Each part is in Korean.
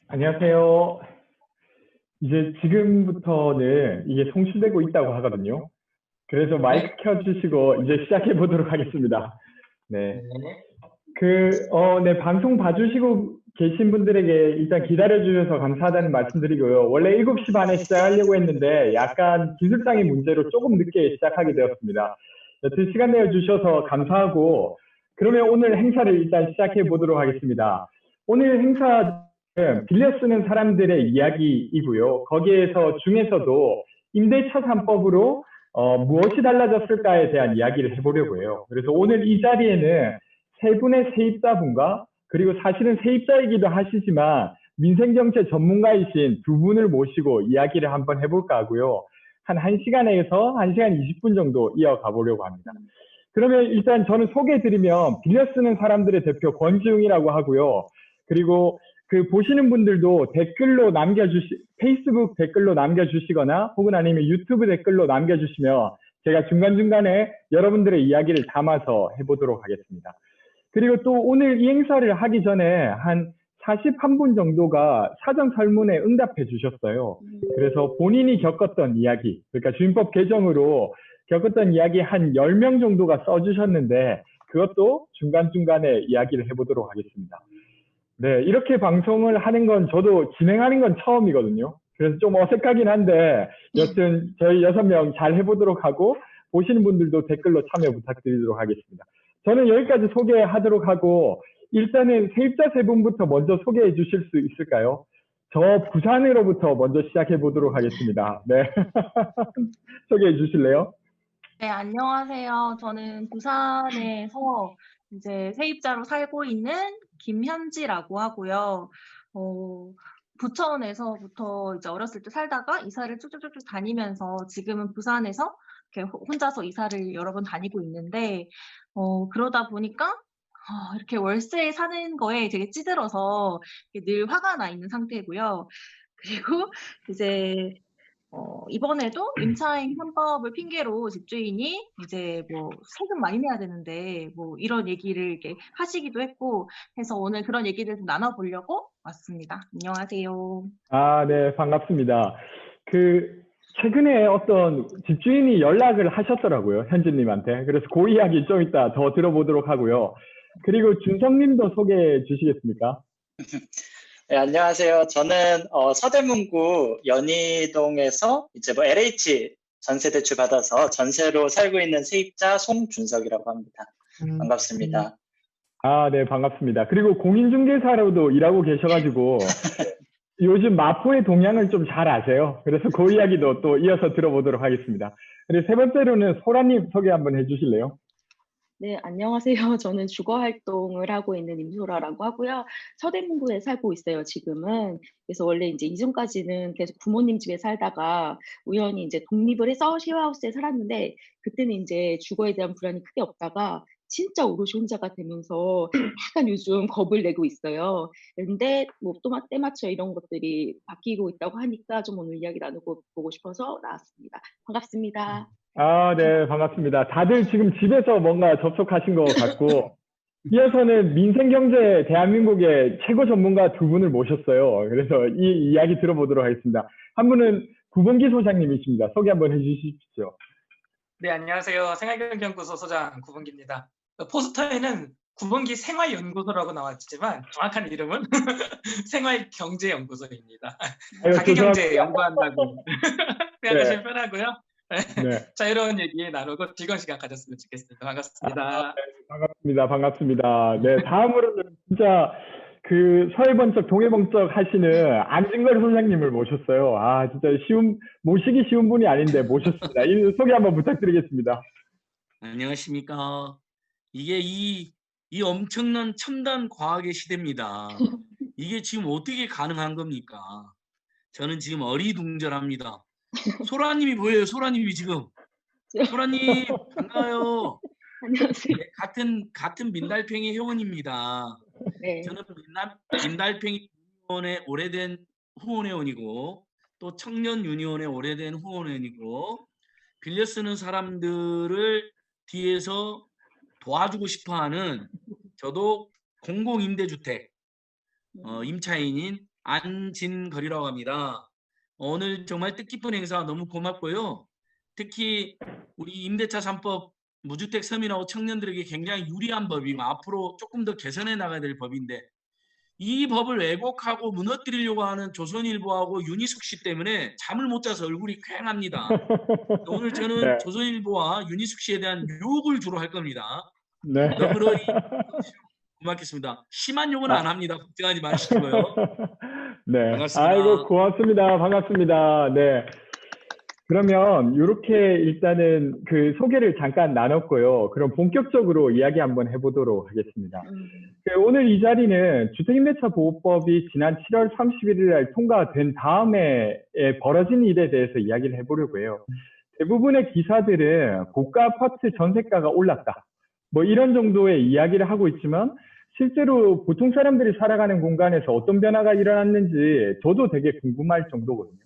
안녕하세요. 이제 지금부터는 이게 송출되고 있다고 하거든요. 그래서 마이크 네. 켜주시고 이제 시작해 보도록 하겠습니다. 네. 네. 네, 방송 봐주시고 계신 분들에게 일단 기다려주셔서 감사하다는 말씀드리고요. 원래 7시 반에 시작하려고 했는데 약간 기술상의 문제로 조금 늦게 시작하게 되었습니다. 여튼 시간 내어주셔서 감사하고, 그러면 오늘 행사를 일단 시작해 보도록 하겠습니다. 오늘 행사는 빌려 쓰는 사람들의 이야기이고요. 거기에서 중에서도 임대차 3법으로 무엇이 달라졌을까에 대한 이야기를 해보려고 해요. 그래서 오늘 이 자리에는 세 분의 세입자분과, 그리고 사실은 세입자이기도 하시지만 민생정책 전문가이신 두 분을 모시고 이야기를 한번 해볼까 하고요. 한 1시간에서 1시간 20분 정도 이어가 보려고 합니다. 그러면 일단 저는 소개해드리면, 빌려 쓰는 사람들의 대표 권지웅이라고 하고요. 그리고 그 보시는 분들도 페이스북 댓글로 남겨주시거나 혹은 아니면 유튜브 댓글로 남겨주시면 제가 중간중간에 여러분들의 이야기를 담아서 해보도록 하겠습니다. 그리고 또 오늘 이 행사를 하기 전에 한 41분 정도가 사전 설문에 응답해 주셨어요. 그래서 본인이 겪었던 이야기, 그러니까 주민법 개정으로 겪었던 이야기 한 10명 정도가 써주셨는데, 그것도 중간중간에 이야기를 해보도록 하겠습니다. 네, 이렇게 방송을 하는 건 저도 진행하는 건 처음이거든요. 그래서 좀 어색하긴 한데, 여튼 저희 6명 잘 해보도록 하고, 보시는 분들도 댓글로 참여 부탁드리도록 하겠습니다. 저는 여기까지 소개하도록 하고, 일단은 세입자 세 분부터 먼저 소개해 주실 수 있을까요? 저 부산으로부터 먼저 시작해 보도록 하겠습니다. 네. 소개해 주실래요? 네, 안녕하세요. 저는 부산에서 이제 세입자로 살고 있는 김현지라고 하고요. 부천에서부터 이제 어렸을 때 살다가 이사를 쭉쭉쭉 다니면서 지금은 부산에서 이렇게 혼자서 이사를 여러 번 다니고 있는데, 그러다 보니까 이렇게 월세에 사는 거에 되게 찌들어서 늘 화가 나 있는 상태고요. 그리고 이제 이번에도 임차인 3법을 핑계로 집주인이 이제 뭐 세금 많이 내야 되는데 뭐 이런 얘기를 이렇게 하시기도 했고 해서 오늘 그런 얘기를 좀 나눠보려고 왔습니다. 안녕하세요. 네, 반갑습니다. 최근에 어떤 집주인이 연락을 하셨더라고요, 현진님한테. 그래서 그 이야기 좀 이따 더 들어보도록 하고요. 그리고 준성님도 소개해 주시겠습니까? 네, 안녕하세요. 저는 서대문구 연희동에서 이제 뭐 LH 전세 대출 받아서 전세로 살고 있는 세입자 송준석이라고 합니다. 반갑습니다. 네, 반갑습니다. 그리고 공인중개사로도 일하고 계셔가지고 요즘 마포의 동향을 좀 잘 아세요. 그래서 그 이야기도 또 이어서 들어보도록 하겠습니다. 그리고 세 번째로는 소라님 소개 한번 해주실래요? 네, 안녕하세요. 저는 주거 활동을 하고 있는 임소라라고 하고요. 서대문구에 살고 있어요, 지금은. 그래서 원래 이제 이전까지는 계속 부모님 집에 살다가 우연히 이제 독립을 해서 쉐어하우스에 살았는데, 그때는 이제 주거에 대한 불안이 크게 없다가 진짜 오롯이 혼자가 되면서 약간 요즘 겁을 내고 있어요. 근데 뭐 또 때맞춰 이런 것들이 바뀌고 있다고 하니까 좀 오늘 이야기 나누고 보고 싶어서 나왔습니다. 반갑습니다. 네, 반갑습니다. 다들 지금 집에서 뭔가 접속하신 것 같고, 이어서는 민생경제 대한민국의 최고 전문가 두 분을 모셨어요. 그래서 이 이야기 들어보도록 하겠습니다. 한 분은 구봉기 소장님이십니다. 소개 한번 해주십시오. 네, 안녕하세요. 생활경제연구소 소장 구봉기입니다. 포스터에는 구봉기 생활연구소라고 나왔지만 정확한 이름은 생활경제연구소입니다. 가계경제 연구한다고 생각하시면 편하고요. 네. 자유로운 얘기 나누고 즐거운 시간 가졌으면 좋겠습니다. 반갑습니다. 네, 반갑습니다. 네, 다음으로는 진짜 서해번쩍 동해번쩍 하시는 안진걸 소장님을 모셨어요. 진짜 모시기 쉬운 분이 아닌데 모셨습니다. 이 소개 한번 부탁드리겠습니다. 안녕하십니까. 이게 이 엄청난 첨단 과학의 시대입니다. 이게 지금 어떻게 가능한 겁니까? 저는 지금 어리둥절합니다. 소라님이 보여요. 소라님이 지금. 소라님 반가워요. 안녕하세요. 네, 같은 민달팽이 회원입니다. 네. 저는 민달팽이 유니온의 오래된 후원회원이고 또 청년 유니온의 오래된 후원회원이고, 빌려 쓰는 사람들을 뒤에서 도와주고 싶어하는 저도 공공임대주택 임차인인 안진걸이라고 합니다. 오늘 정말 뜻깊은 행사 너무 고맙고요. 특히 우리 임대차 3법 무주택 서민하고 청년들에게 굉장히 유리한 법이고 앞으로 조금 더 개선해 나가야 될 법인데 이 법을 왜곡하고 무너뜨리려고 하는 조선일보하고 윤희숙 씨 때문에 잠을 못 자서 얼굴이 퀭합니다. 오늘 저는 네. 조선일보와 윤희숙 씨에 대한 욕을 주로 할 겁니다. 네. 너그러이 고맙겠습니다. 심한 욕은 안 합니다. 걱정하지 마시고요. 네. 반갑습니다. 아이고, 고맙습니다. 반갑습니다. 네. 그러면 이렇게 일단은 그 소개를 잠깐 나눴고요. 그럼 본격적으로 이야기 한번 해보도록 하겠습니다. 오늘 이 자리는 주택임대차보호법이 지난 7월 31일 날 통과된 다음에 벌어진 일에 대해서 이야기를 해보려고 해요. 대부분의 기사들은 고가 아파트 전세가가 올랐다, 뭐 이런 정도의 이야기를 하고 있지만 실제로 보통 사람들이 살아가는 공간에서 어떤 변화가 일어났는지 저도 되게 궁금할 정도거든요.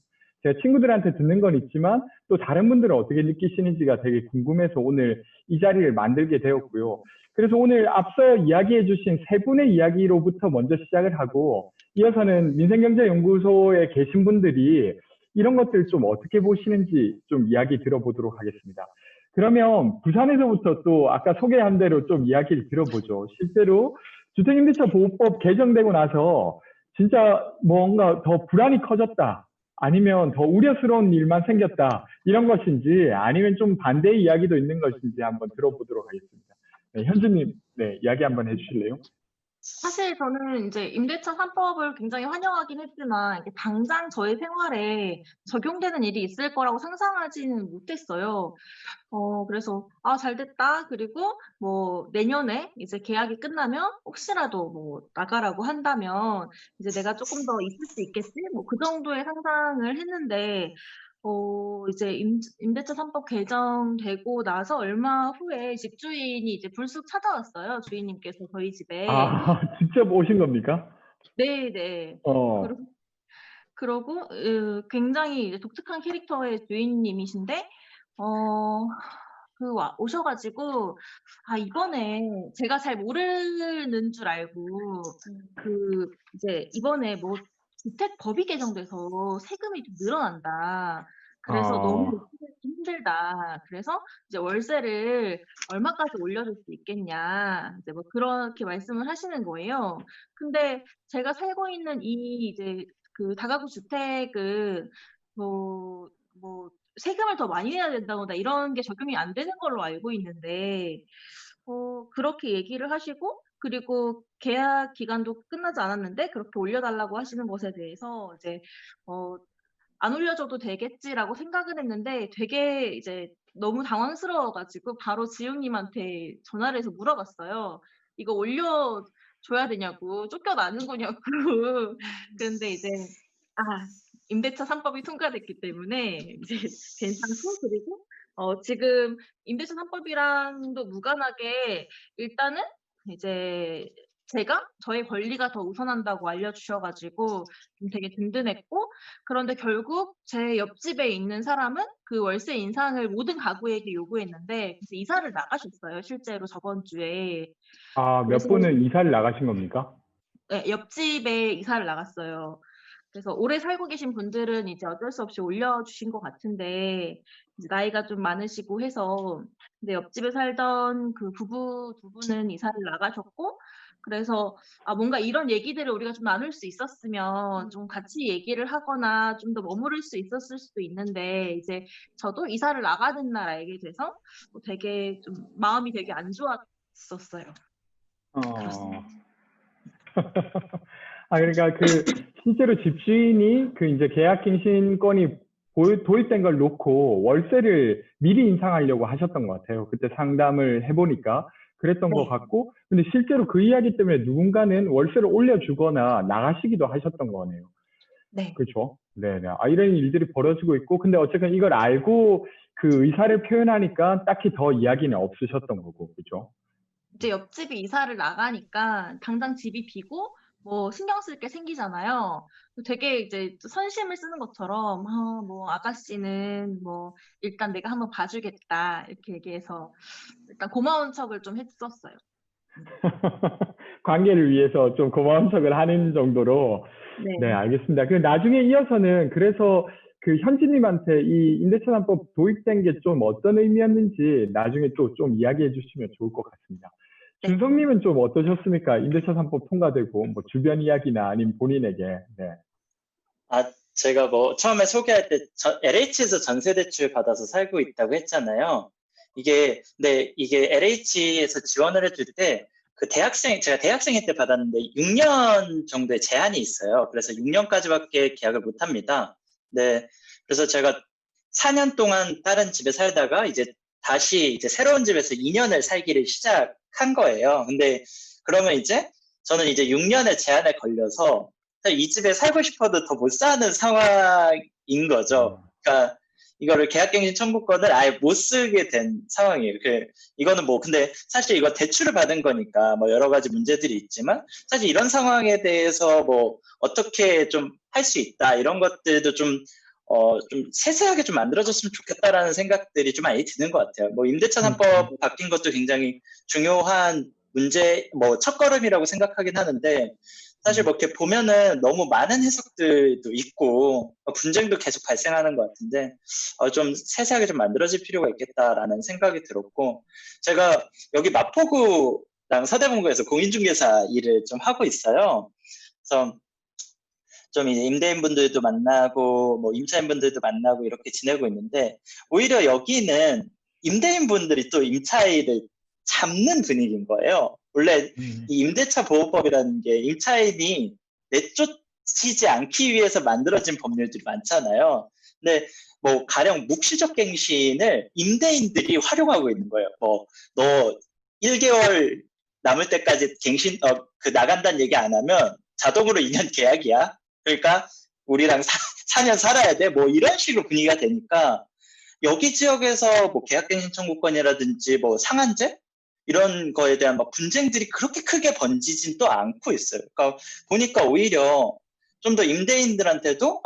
제가 친구들한테 듣는 건 있지만 또 다른 분들은 어떻게 느끼시는지가 되게 궁금해서 오늘 이 자리를 만들게 되었고요. 그래서 오늘 앞서 이야기해 주신 세 분의 이야기로부터 먼저 시작을 하고 이어서는 민생경제연구소에 계신 분들이 이런 것들 좀 어떻게 보시는지 좀 이야기 들어보도록 하겠습니다. 그러면 부산에서부터 또 아까 소개한 대로 좀 이야기를 들어보죠. 실제로 주택임대차보호법 개정되고 나서 진짜 뭔가 더 불안이 커졌다, 아니면 더 우려스러운 일만 생겼다, 이런 것인지 아니면 좀 반대의 이야기도 있는 것인지 한번 들어보도록 하겠습니다. 네, 현주님, 네, 이야기 한번 해주실래요? 사실 저는 이제 임대차 3법을 굉장히 환영하긴 했지만 이게 당장 저의 생활에 적용되는 일이 있을 거라고 상상하지는 못했어요. 그래서 잘 됐다. 그리고 뭐 내년에 이제 계약이 끝나면 혹시라도 뭐 나가라고 한다면 이제 내가 조금 더 있을 수 있겠지? 뭐 그 정도의 상상을 했는데 이제 임대차 3법 개정되고 나서 얼마 후에 집주인이 이제 불쑥 찾아왔어요. 주인님께서 저희 집에. 아, 직접 오신 겁니까? 네네. 어, 그러고 굉장히 이제 독특한 캐릭터의 주인님이신데 오셔가지고 이번에 제가 잘 모르는 줄 알고 이제 이번에 뭐 주택법이 개정돼서 세금이 좀 늘어난다. 그래서 너무 힘들다. 그래서 이제 월세를 얼마까지 올려줄 수 있겠냐. 이제 뭐 그렇게 말씀을 하시는 거예요. 근데 제가 살고 있는 이 이제 그 다가구 주택은 뭐 세금을 더 많이 내야 된다거나 이런 게 적용이 안 되는 걸로 알고 있는데 그렇게 얘기를 하시고 그리고 계약 기간도 끝나지 않았는데 그렇게 올려달라고 하시는 것에 대해서 이제 안 올려줘도 되겠지라고 생각을 했는데 되게 이제 너무 당황스러워가지고 바로 지용님한테 전화를 해서 물어봤어요. 이거 올려줘야 되냐고, 쫓겨나는 거냐고. 그런데 이제 임대차 3법이 통과됐기 때문에 이제 괜찮고, 그리고 지금 임대차 3법이랑도 무관하게 일단은 이제 제가 저의 권리가 더 우선한다고 알려주셔가지고 좀 되게 든든했고, 그런데 결국 제 옆집에 있는 사람은 그 월세 인상을 모든 가구에게 요구했는데 그래서 이사를 나가셨어요. 실제로 저번 주에. 몇 분은 이사를 나가신 겁니까? 네, 옆집에 이사를 나갔어요. 그래서 오래 살고 계신 분들은 이제 어쩔 수 없이 올려주신 것 같은데 이제 나이가 좀 많으시고 해서 근데 옆집에 살던 그 부부 두 분은 이사를 나가셨고 그래서 뭔가 이런 얘기들을 우리가 좀 나눌 수 있었으면 좀 같이 얘기를 하거나 좀 더 머무를 수 있었을 수도 있는데 이제 저도 이사를 나가는 날 알게 돼서 되게 좀 마음이 되게 안 좋았었어요. 그렇습니다. 그러니까 실제로 집주인이 이제 계약갱신권이 도입된 걸 놓고 월세를 미리 인상하려고 하셨던 것 같아요. 그때 상담을 해보니까 그랬던 것 같고, 근데 실제로 그 이야기 때문에 누군가는 월세를 올려주거나 나가시기도 하셨던 거네요. 네. 그렇죠. 네네. 이런 일들이 벌어지고 있고, 근데 어쨌든 이걸 알고 그 의사를 표현하니까 딱히 더 이야기는 없으셨던 거고, 그렇죠. 이제 옆집이 이사를 나가니까 당장 집이 비고 뭐 신경 쓸 게 생기잖아요. 되게 이제 선심을 쓰는 것처럼 뭐 아가씨는 뭐 일단 내가 한번 봐주겠다 이렇게 얘기해서 일단 고마운 척을 좀 했었어요. 관계를 위해서 좀 고마운 척을 하는 정도로. 네, 알겠습니다. 그 나중에 이어서는 그래서 그 현지님한테 이 임대차 3법 도입된 게 좀 어떤 의미였는지 나중에 또 좀 이야기해 주시면 좋을 것 같습니다. 준성님은 좀 어떠셨습니까? 임대차 3법 통과되고 뭐 주변 이야기나 아니면 본인에게. 네. 제가 뭐 처음에 소개할 때 LH에서 전세 대출 받아서 살고 있다고 했잖아요. 이게 LH에서 지원을 해줄 때 제가 대학생일 때 받았는데 6년 정도의 제한이 있어요. 그래서 6년까지밖에 계약을 못 합니다. 네. 그래서 제가 4년 동안 다른 집에 살다가 다시 새로운 집에서 2년을 살기를 시작한 거예요. 근데 그러면 저는 6년의 제한에 걸려서 이 집에 살고 싶어도 더 못 사는 상황인 거죠. 그러니까 이거를 계약갱신 청구권을 아예 못 쓰게 된 상황이에요. 이거는 근데 사실 이거 대출을 받은 거니까 뭐 여러 가지 문제들이 있지만 사실 이런 상황에 대해서 뭐 어떻게 좀 할 수 있다 이런 것들도 좀 세세하게 좀 만들어졌으면 좋겠다라는 생각들이 좀 많이 드는 것 같아요. 뭐 임대차 3법 바뀐 것도 굉장히 중요한 문제, 첫걸음이라고 생각하긴 하는데 사실 이렇게 보면은 너무 많은 해석들도 있고 분쟁도 계속 발생하는 것 같은데 좀 세세하게 좀 만들어질 필요가 있겠다라는 생각이 들었고 제가 여기 마포구랑 서대문구에서 공인중개사 일을 좀 하고 있어요. 그래서 좀 임대인분들도 만나고 뭐 임차인분들도 만나고 이렇게 지내고 있는데 오히려 여기는 임대인분들이 또 임차인을 잡는 분위기인 거예요. 원래 이 임대차 보호법이라는 게 임차인이 내쫓이지 않기 위해서 만들어진 법률들이 많잖아요. 근데 뭐 가령 묵시적 갱신을 임대인들이 활용하고 있는 거예요. 너 1개월 남을 때까지 갱신 나간다는 얘기 안 하면 자동으로 2년 계약이야. 그러니까 우리랑 4년 살아야 돼. 뭐 이런 식으로 분위기가 되니까 여기 지역에서 뭐 계약갱신 청구권이라든지 뭐 상한제 이런 거에 대한 막 분쟁들이 그렇게 크게 번지진 또 않고 있어요. 그러니까 보니까 오히려 좀 더 임대인들한테도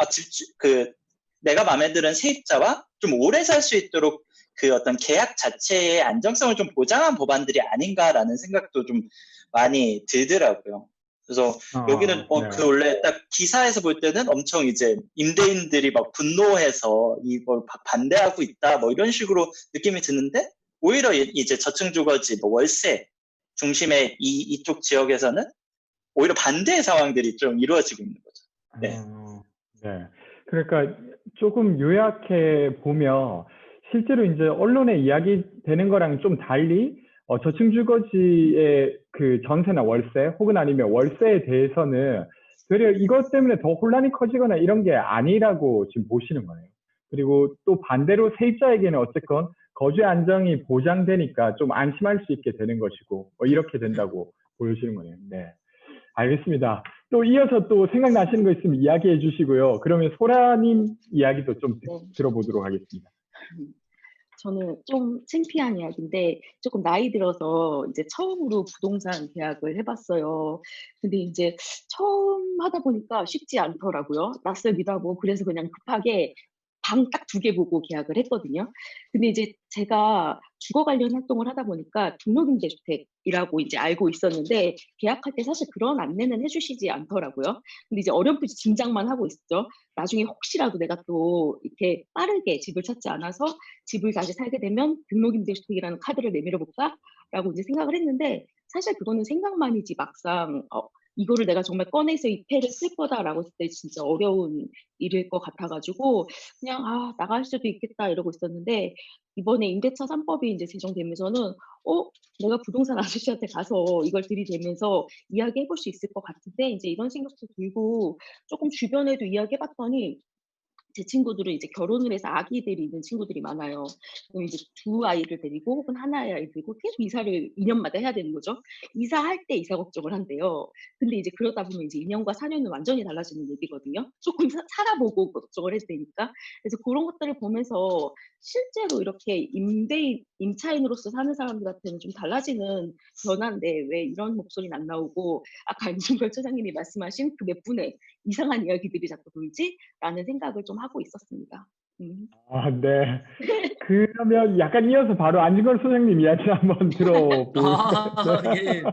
내가 마음에 드는 세입자와 좀 오래 살 수 있도록 어떤 계약 자체의 안정성을 좀 보장한 법안들이 아닌가라는 생각도 좀 많이 들더라고요. 그래서 여기는 네. 원래 딱 기사에서 볼 때는 엄청 임대인들이 막 분노해서 이걸 반대하고 있다 뭐 이런 식으로 느낌이 드는데 오히려 저층 주거지 뭐 월세 중심의 이쪽 지역에서는 오히려 반대의 상황들이 좀 이루어지고 있는 거죠. 네. 네. 그러니까 조금 요약해 보면 실제로 언론에 이야기되는 거랑 좀 달리 저층 주거지의 그 전세나 월세 혹은 아니면 월세에 대해서는 되려 이것 때문에 더 혼란이 커지거나 이런 게 아니라고 지금 보시는 거예요. 그리고 또 반대로 세입자에게는 어쨌건 거주의 안정이 보장되니까 좀 안심할 수 있게 되는 것이고 이렇게 된다고 보여지는 거네요. 네, 알겠습니다. 또 이어서 또 생각나시는 거 있으면 이야기해 주시고요. 그러면 소라님 이야기도 좀 들어보도록 하겠습니다. 저는 좀 창피한 이야기인데 조금 나이 들어서 처음으로 부동산 계약을 해봤어요. 근데 처음 하다 보니까 쉽지 않더라고요. 낯설기도 하고 그래서 그냥 급하게 방 딱 2개 보고 계약을 했거든요. 근데 제가 주거 관련 활동을 하다 보니까 등록임대주택이라고 알고 있었는데 계약할 때 사실 그런 안내는 해주시지 않더라고요. 근데 어렴풋이 짐작만 하고 있었죠. 나중에 혹시라도 내가 또 이렇게 빠르게 집을 찾지 않아서 집을 다시 살게 되면 등록임대주택이라는 카드를 내밀어 볼까라고 생각을 했는데 사실 그거는 생각만이지 막상 이거를 내가 정말 꺼내서 이 패를 쓸 거다라고 했을 때 진짜 어려운 일일 것 같아가지고 그냥 나갈 수도 있겠다 이러고 있었는데 이번에 임대차 3법이 제정되면서는 내가 부동산 아저씨한테 가서 이걸 들이대면서 이야기해볼 수 있을 것 같은데 이런 생각도 들고 조금 주변에도 이야기해봤더니 제 친구들은 결혼을 해서 아기들이 있는 친구들이 많아요. 그럼 2아이를 데리고 혹은 하나의 아이를 데리고 계속 이사를 2년마다 해야 되는 거죠. 이사할 때 이사 걱정을 한대요. 근데 그러다 보면 2년과 4년은 완전히 달라지는 얘기거든요. 조금 살아보고 걱정을 해도 되니까. 그래서 그런 것들을 보면서 실제로 이렇게 임차인으로서 사는 사람들한테는 좀 달라지는 변화인데 왜 이런 목소리는 안 나오고 아까 임준걸 처장님이 말씀하신 그 몇 분의 이상한 이야기들이 자꾸 돌지? 라는 생각을 좀 하고 있었습니다. 아, 네. 그러면 약간 이어서 바로 안진걸 소장님 이야기 한번 들어보고 아, 예.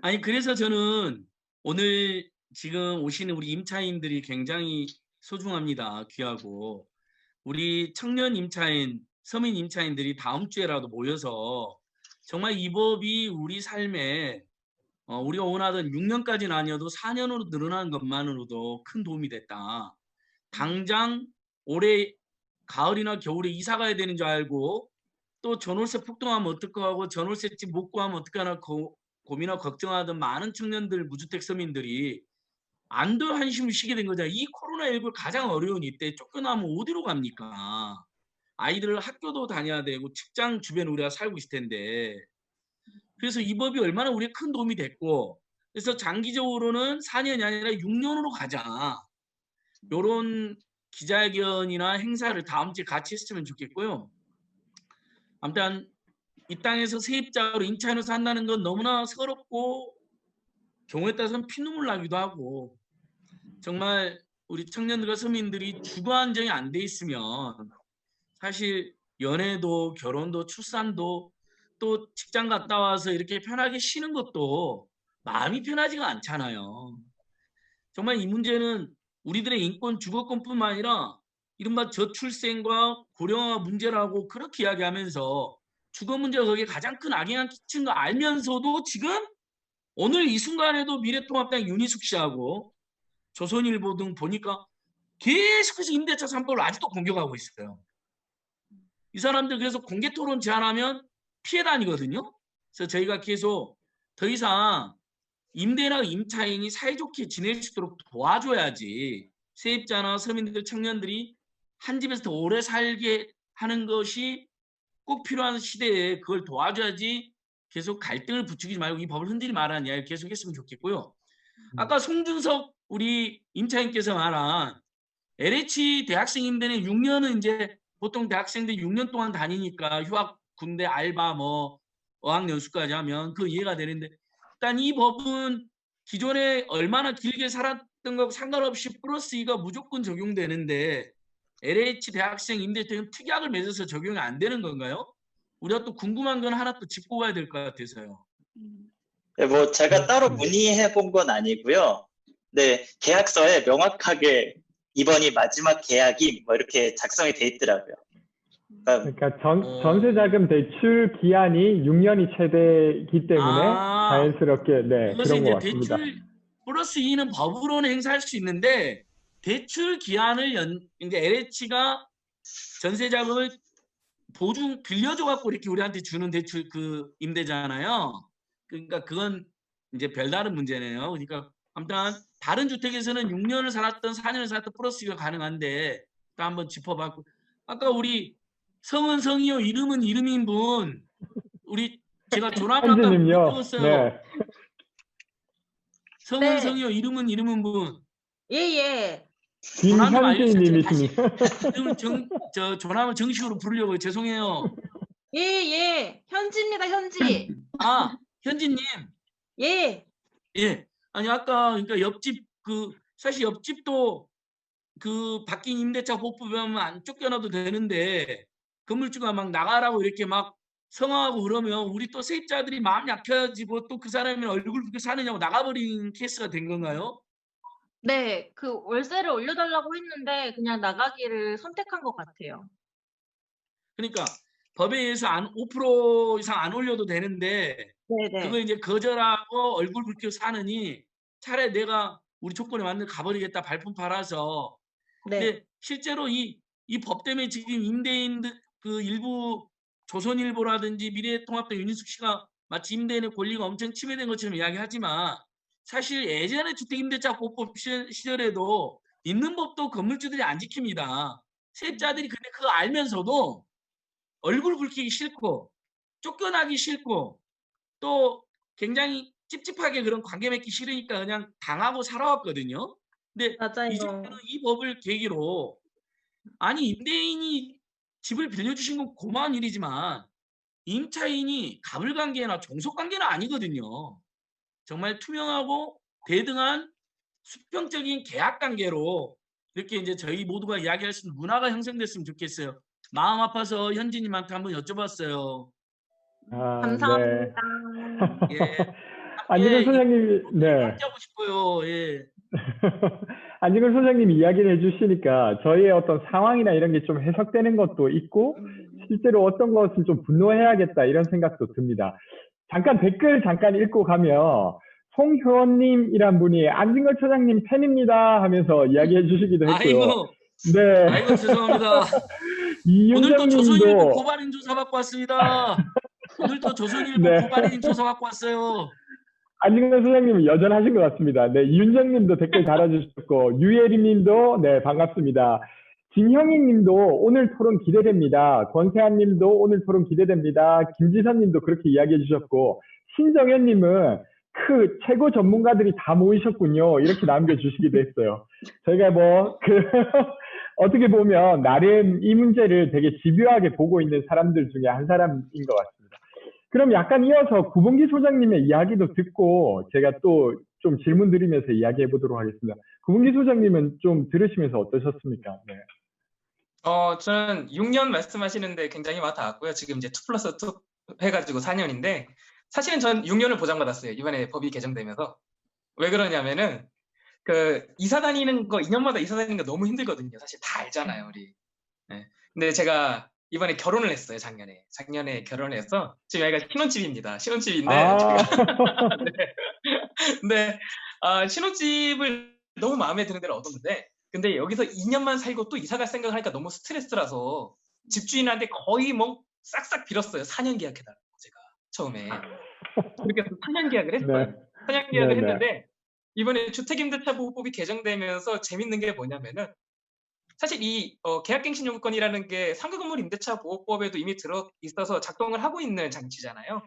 아니, 그래서 저는 오늘 지금 오시는 우리 임차인들이 굉장히 소중합니다. 귀하고. 우리 청년 임차인, 서민 임차인들이 다음 주에라도 모여서 정말 이 법이 우리 삶에 우리가 원하던 6년까지는 아니어도 4년으로 늘어나는 것만으로도 큰 도움이 됐다. 당장 올해 가을이나 겨울에 이사 가야 되는 줄 알고 또 전월세 폭등하면 어떡하고 전월세집 못 구하면 어떡하나 고민하고 걱정하던 많은 청년들, 무주택 서민들이 안도 한심을 쉬게 된 거잖아요. 이 코로나19 가장 어려운 이때 쫓겨나면 어디로 갑니까? 아이들 학교도 다녀야 되고 직장 주변에 우리가 살고 있을 텐데. 그래서 이 법이 얼마나 우리에 큰 도움이 됐고, 그래서 장기적으로는 4년이 아니라 6년으로 가자. 이런 기자회견이나 행사를 다음 주에 같이 했으면 좋겠고요. 아무튼 이 땅에서 세입자로 임차인으로 산다는 건 너무나 서럽고 경우에 따라서는 피눈물 나기도 하고, 정말 우리 청년들과 서민들이 주거 안정이 안 돼 있으면 사실 연애도 결혼도 출산도 또 직장 갔다 와서 이렇게 편하게 쉬는 것도 마음이 편하지가 않잖아요. 정말 이 문제는 우리들의 인권 주거권뿐만 아니라 이른바 저출생과 고령화 문제라고 그렇게 이야기하면서 주거 문제가 거기에 가장 큰 악영향 끼치는 거 알면서도 지금 오늘 이 순간에도 미래통합당 윤희숙 씨하고 조선일보 등 보니까 계속해서 임대차 3법을 아직도 공격하고 있어요. 이 사람들 그래서 공개토론 제안하면 피해 다니거든요. 그래서 저희가 계속 더 이상 임대나 임차인이 사이좋게 지낼 수 있도록 도와줘야지 세입자나 서민들, 청년들이 한 집에서 더 오래 살게 하는 것이 꼭 필요한 시대에 그걸 도와줘야지 계속 갈등을 부추기지 말고 이 법을 흔들지 말라는 이야기를 계속했으면 좋겠고요. 아까 송준석 우리 임차인께서 말한 LH 대학생 임대는 6년은 이제 보통 대학생들이 6년 동안 다니니까 휴학, 군대, 알바, 뭐 어학연수까지 하면 그 이해가 되는데 일단 이 법은 기존에 얼마나 길게 살았던 것과 상관없이 플러스 2가 무조건 적용되는데 LH 대학생 임대차는 특약을 맺어서 적용이 안 되는 건가요? 우리가 또 궁금한 건 하나 또 짚고 가야 될 것 같아서요. 네, 뭐 제가 따로 문의해 본 건 아니고요. 네, 계약서에 명확하게 이번이 마지막 계약이 뭐 이렇게 작성이 돼 있더라고요. 그러니까 전세자금 대출 기한이 6년이 최대이기 때문에 자연스럽게 네, 그런 것 같습니다. 대출 플러스 2는 법으로는 행사할 수 있는데 대출 기한을 이제 LH가 전세자금을 보증 빌려줘 갖고 이렇게 우리한테 주는 대출 그 임대잖아요. 그러니까 그건 이제 별다른 문제네요. 그러니까 아무튼 다른 주택에서는 6년을 살았던 4년을 살았던 플러스가 가능한데 또 한번 짚어봤고 아까 우리 성은 성이요 이름은 이름인 분 우리 제가 전화를 아까 못 들었어요. 네. 성은 네. 성이요 이름은 이름인 분. 예예. 김현진님이십니다. 저 전화를 정식으로 부르려고 죄송해요. 예예. 현지입니다 현지. 아 현지님. 예. 예. 아니 아까 그러니까 옆집 사실 옆집도 그 바뀐 임대차 보호법에 하면 안 쫓겨나도 되는데 건물주가 막 나가라고 이렇게 막 성화하고 그러면 우리 또 세입자들이 마음 약해지고 또 그 사람이 얼굴 붉게 사느냐고 나가버린 케이스가 된 건가요? 네, 그 월세를 올려달라고 했는데 그냥 나가기를 선택한 것 같아요. 그러니까 법에 의해서 5% 이상 안 올려도 되는데 네네. 그거 이제 거절하고 얼굴 붉히고 사느니 차라리 내가 우리 조건에 맞는 가버리겠다 발품 팔아서. 네. 근데 실제로 이 법 때문에 지금 임대인들 그 일부 조선일보라든지 미래통합당 윤희숙 씨가 마치 임대인의 권리가 엄청 침해된 것처럼 이야기하지만 사실 예전에 주택임대차보호법 시절에도 있는 법도 건물주들이 안 지킵니다. 세입자들이 근데 그거 알면서도 얼굴 붉히기 싫고 쫓겨나기 싫고 또 굉장히 찝찝하게 그런 관계 맺기 싫으니까 그냥 당하고 살아왔거든요. 근데 맞아요. 이제는 이 법을 계기로 아니 임대인이 집을 빌려주신 건 고마운 일이지만 임차인이 가불관계나 종속관계는 아니거든요. 정말 투명하고 대등한 수평적인 계약관계로 이렇게 이제 저희 모두가 이야기할 수 있는 문화가 형성됐으면 좋겠어요. 마음 아파서 현진님한테 한번 여쭤봤어요. 감사합니다. 예. 안진걸 소장님이, 네. 함께하고 싶어요. 예. 안진걸 소장님이 이야기를 해주시니까 저희의 어떤 상황이나 이런 게 좀 해석되는 것도 있고, 실제로 어떤 것은 좀 분노해야겠다 이런 생각도 듭니다. 잠깐 댓글 잠깐 읽고 가면, 송효원님이란 분이 안진걸 소장님 팬입니다 하면서 이야기해 주시기도 했고요. 아이고, 네. 아이고 죄송합니다. 오늘도 조선일보 고발인 조사 받고 왔습니다. 오늘도 조선일보 네. 고발인 조사 받고 왔어요. 안진걸 소장님은 여전하신 것 같습니다. 네, 이윤정님도 댓글 달아주셨고, 유예림님도 네 반갑습니다. 진형희님도 오늘 토론 기대됩니다. 권세환님도 오늘 토론 기대됩니다. 김지선님도 그렇게 이야기해 주셨고, 신정현님은 최고 전문가들이 다 모이셨군요. 이렇게 남겨주시기도 했어요. 저희가 어떻게 보면 나름 이 문제를 되게 집요하게 보고 있는 사람들 중에 한 사람인 것 같습니다. 그럼 약간 이어서 구봉기 소장님의 이야기도 듣고 제가 또 좀 질문 드리면서 이야기해 보도록 하겠습니다. 구봉기 소장님은 좀 들으시면서 어떠셨습니까? 네. 저는 6년 말씀하시는데 굉장히 와닿았고요. 지금 이제 2+2 해가지고 4년인데 사실은 전 6년을 보장받았어요. 이번에 법이 개정되면서. 왜 그러냐면은 이사 다니는 거 2년마다 이사 다니는 거 너무 힘들거든요. 사실 다 알잖아요, 우리. 네. 근데 제가 이번에 결혼을 했어요, 작년에 결혼을 해서 지금 여기가 신혼집입니다. 신혼집인데 네. 신혼집을 너무 마음에 드는 데를 얻었는데 근데 여기서 2년만 살고 또 이사 갈 생각을 하니까 너무 스트레스라서 집주인한테 거의 싹싹 빌었어요. 4년 계약해달라고 제가 처음에. 그렇게 해서 4년 계약을 했어요. 네. 4년 계약을 네, 네. 했는데 이번에 주택임대차보호법이 개정되면서 재밌는 게 뭐냐면은 사실 이 계약갱신 요구권이라는 게 상가건물 임대차 보호법에도 이미 들어 있어서 작동을 하고 있는 장치잖아요.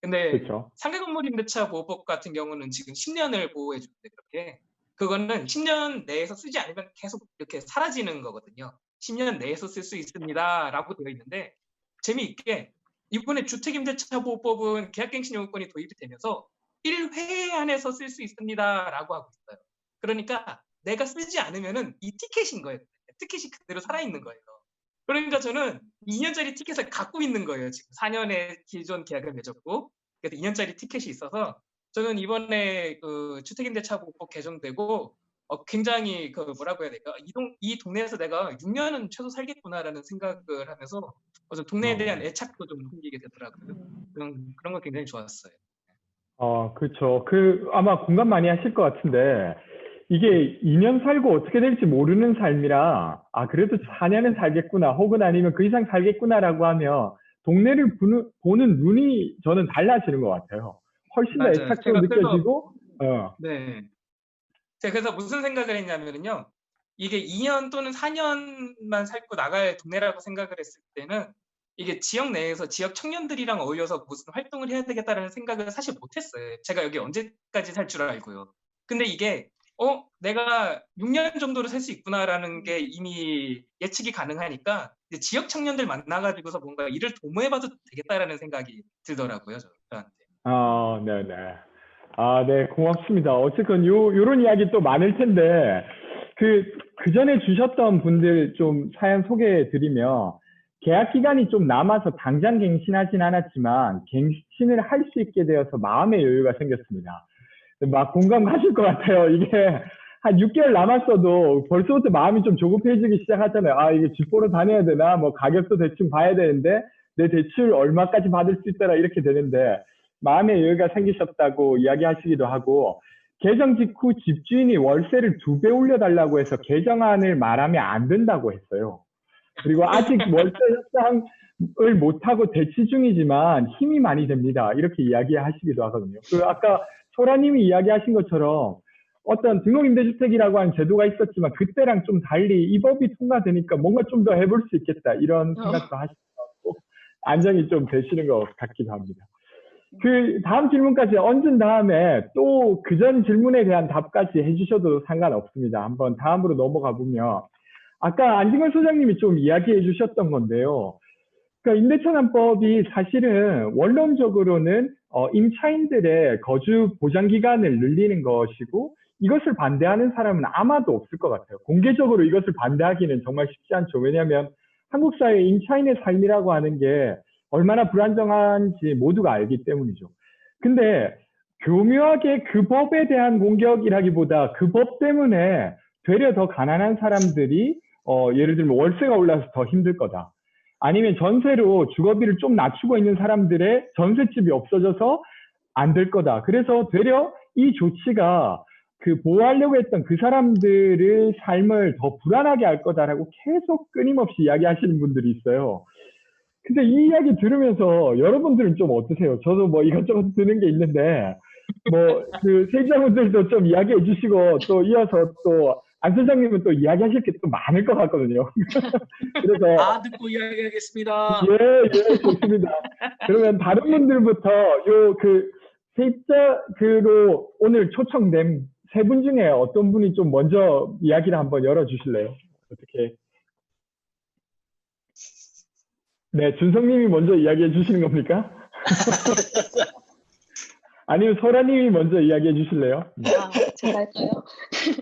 근데 그렇죠. 상가건물 임대차 보호법 같은 경우는 지금 10년을 보호해 주는데 그거는 10년 내에서 쓰지 않으면 계속 이렇게 사라지는 거거든요. 10년 내에서 쓸 수 있습니다라고 되어 있는데 재미있게 이번에 주택임대차 보호법은 계약갱신 요구권이 도입이 되면서 1회 안에서 쓸 수 있습니다라고 하고 있어요. 그러니까 내가 쓰지 않으면은 이 티켓인 거예요. 티켓이 그대로 살아있는 거예요. 그러니까 저는 2년짜리 티켓을 갖고 있는 거예요. 지금 4년의 기존 계약을 맺었고 그래서 2년짜리 티켓이 있어서 저는 이번에 주택임대차보호법 개정되고 굉장히 뭐라고 해야 될까? 이 동네에서 내가 6년은 최소 살겠구나라는 생각을 하면서 동네에 대한 애착도 좀 생기게 되더라고요. 그런 거 굉장히 좋았어요. 그렇죠. 아마 공감 많이 하실 것 같은데, 이게 2년 살고 어떻게 될지 모르는 삶이라, 그래도 4년은 살겠구나, 혹은 아니면 그 이상 살겠구나라고 하면, 동네를 보는 눈이 저는 달라지는 것 같아요. 훨씬 더 애착적으로 느껴지고, 네. 제가 그래서 무슨 생각을 했냐면요. 이게 2년 또는 4년만 살고 나갈 동네라고 생각을 했을 때는 이게 지역 내에서 지역 청년들이랑 어울려서 무슨 활동을 해야 되겠다라는 생각을 사실 못했어요. 제가 여기 언제까지 살 줄 알고요. 근데 이게 내가 6년 정도로 살 수 있구나라는 게 이미 예측이 가능하니까 이제 지역 청년들 만나가지고서 뭔가 일을 도모해봐도 되겠다라는 생각이 들더라고요, 저한테. 네네. 네, 고맙습니다. 어쨌건 요런 이야기 또 많을 텐데, 그 전에 주셨던 분들 좀 사연 소개해 드리면, 계약 기간이 좀 남아서 당장 갱신하진 않았지만, 갱신을 할 수 있게 되어서 마음의 여유가 생겼습니다. 막 공감 가실 것 같아요. 이게 한 6개월 남았어도 벌써부터 마음이 좀 조급해지기 시작하잖아요. 이게 집 보러 다녀야 되나? 가격도 대충 봐야 되는데, 내 대출 얼마까지 받을 수 있더라? 이렇게 되는데, 마음의 여유가 생기셨다고 이야기하시기도 하고, 개정 직후 집주인이 월세를 2배 올려달라고 해서 개정안을 말하면 안 된다고 했어요. 그리고 아직 월세 협상을 못하고 대치 중이지만 힘이 많이 됩니다. 이렇게 이야기하시기도 하거든요. 아까 소라님이 이야기하신 것처럼 어떤 등록임대주택이라고 하는 제도가 있었지만 그때랑 좀 달리 이 법이 통과되니까 뭔가 좀 더 해볼 수 있겠다. 이런 생각도 하시는 것 같고 안정이 좀 되시는 것 같기도 합니다. 다음 질문까지 얹은 다음에 또 그전 질문에 대한 답까지 해주셔도 상관없습니다. 한번 다음으로 넘어가 보면 아까 안진걸 소장님이 좀 이야기해 주셨던 건데요. 그러니까 임대차난법이 사실은 원론적으로는 임차인들의 거주 보장 기간을 늘리는 것이고 이것을 반대하는 사람은 아마도 없을 것 같아요. 공개적으로 이것을 반대하기는 정말 쉽지 않죠. 왜냐하면 한국 사회의 임차인의 삶이라고 하는 게 얼마나 불안정한지 모두가 알기 때문이죠. 근데 교묘하게 그 법에 대한 공격이라기보다 그 법 때문에 되려 더 가난한 사람들이 예를 들면 월세가 올라서 더 힘들 거다. 아니면 전세로 주거비를 좀 낮추고 있는 사람들의 전셋집이 없어져서 안 될 거다. 그래서 되려 이 조치가 그 보호하려고 했던 그 사람들의 삶을 더 불안하게 할 거다라고 계속 끊임없이 이야기하시는 분들이 있어요. 근데 이 이야기 들으면서 여러분들은 좀 어떠세요? 저도 뭐 이것저것 드는 게 있는데 뭐 그 세입자분들도 좀 이야기해 주시고 또 이어서 또 안 선생님은 또 이야기하실 게 또 많을 것 같거든요. 그래서 다 듣고 이야기하겠습니다. 예, 좋습니다. 그러면 다른 분들부터 요 그 세입자 그로 오늘 초청된 세 분 중에 어떤 분이 좀 먼저 이야기를 한번 열어주실래요? 어떻게? 네, 준성님이 먼저 이야기해 주시는 겁니까? 아니면 소라님이 먼저 이야기해 주실래요? 제가 할까요?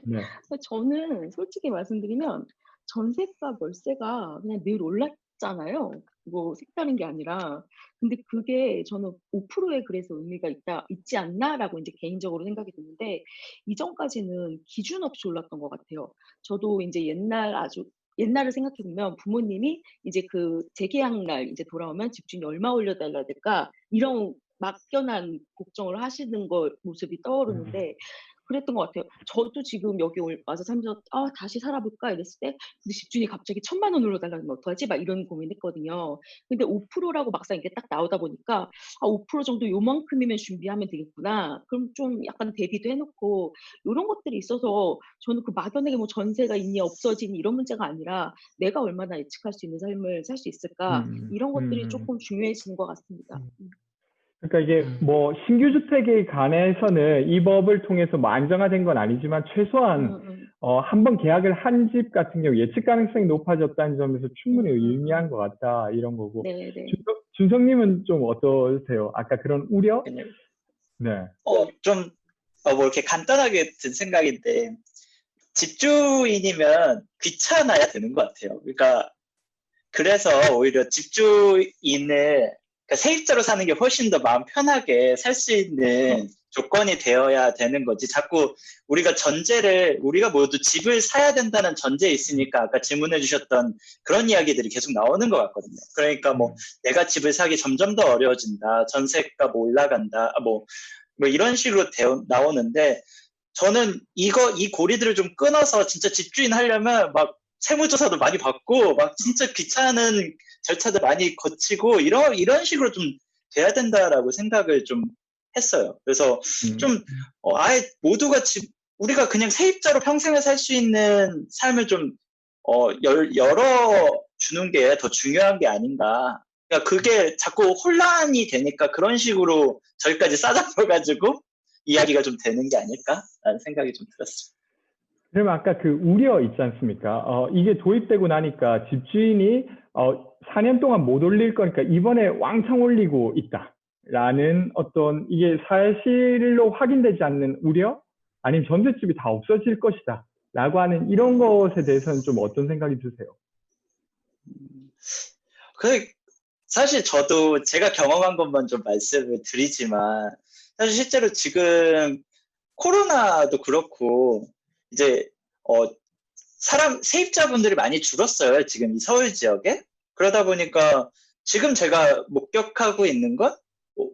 네. 저는 솔직히 말씀드리면 전세가 월세가 그냥 늘 올랐잖아요. 뭐 색다른 게 아니라. 근데 그게 저는 5%에 그래서 의미가 있지 않나라고 이제 개인적으로 생각이 드는데 이전까지는 기준 없이 올랐던 것 같아요. 저도 이제 옛날을 생각해 보면 부모님이 이제 그 재계약 날 이제 돌아오면 집주인이 얼마 올려달라야 될까 이런 막연한 걱정을 하시는 거 모습이 떠오르는데 그랬던 것 같아요. 저도 지금 여기 와서 살면서 다시 살아볼까 이랬을 때 근데 집주인이 갑자기 1,000만 원 올려달라면 어떡하지? 막 이런 고민했거든요. 근데 5%라고 막상 이게 딱 나오다 보니까 5% 정도 요만큼이면 준비하면 되겠구나. 그럼 좀 약간 대비도 해놓고 이런 것들이 있어서 저는 그 막연하게 뭐 전세가 있니 없어지니 이런 문제가 아니라 내가 얼마나 예측할 수 있는 삶을 살 수 있을까 이런 것들이 조금 중요해지는 것 같습니다. 그러니까 이게 뭐 신규 주택에 관해서는 이 법을 통해서 뭐 안정화된 건 아니지만 최소한 한번 계약을 한 집 같은 경우 예측 가능성이 높아졌다는 점에서 충분히 의미한 것 같다 이런 거고. 네네. 준성님은 좀 어떠세요? 아까 그런 우려? 네. 좀 뭐 이렇게 간단하게 든 생각인데 집주인이면 귀찮아야 되는 것 같아요. 그러니까 그래서 오히려 집주인을 그러니까 세입자로 사는 게 훨씬 더 마음 편하게 살 수 있는 조건이 되어야 되는 거지. 자꾸 우리가 모두 집을 사야 된다는 전제에 있으니까 아까 질문해 주셨던 그런 이야기들이 계속 나오는 것 같거든요. 그러니까 뭐 내가 집을 사기 점점 더 어려워진다. 전세가 뭐 올라간다. 뭐 이런 식으로 나오는데 저는 이 고리들을 좀 끊어서 진짜 집주인 하려면 막 세무조사도 많이 받고 막 진짜 귀찮은 절차도 많이 거치고 이런 식으로 좀 돼야 된다라고 생각을 좀 했어요. 그래서 좀 아예 모두가 우리가 그냥 세입자로 평생을 살 수 있는 삶을 좀 열어주는 게 더 중요한 게 아닌가. 그러니까 그게 자꾸 혼란이 되니까 그런 식으로 저기까지 싸잡혀가지고 이야기가 좀 되는 게 아닐까라는 생각이 좀 들었어요. 그러면 아까 그 우려 있지 않습니까? 이게 도입되고 나니까 집주인이 4년 동안 못 올릴 거니까 이번에 왕창 올리고 있다라는 어떤 이게 사실로 확인되지 않는 우려? 아니면 전셋집이 다 없어질 것이다 라고 하는 이런 것에 대해서는 좀 어떤 생각이 드세요? 사실 저도 제가 경험한 것만 좀 말씀을 드리지만 사실 실제로 지금 코로나도 그렇고 이제 세입자분들이 많이 줄었어요. 지금 이 서울 지역에. 그러다 보니까 지금 제가 목격하고 있는 건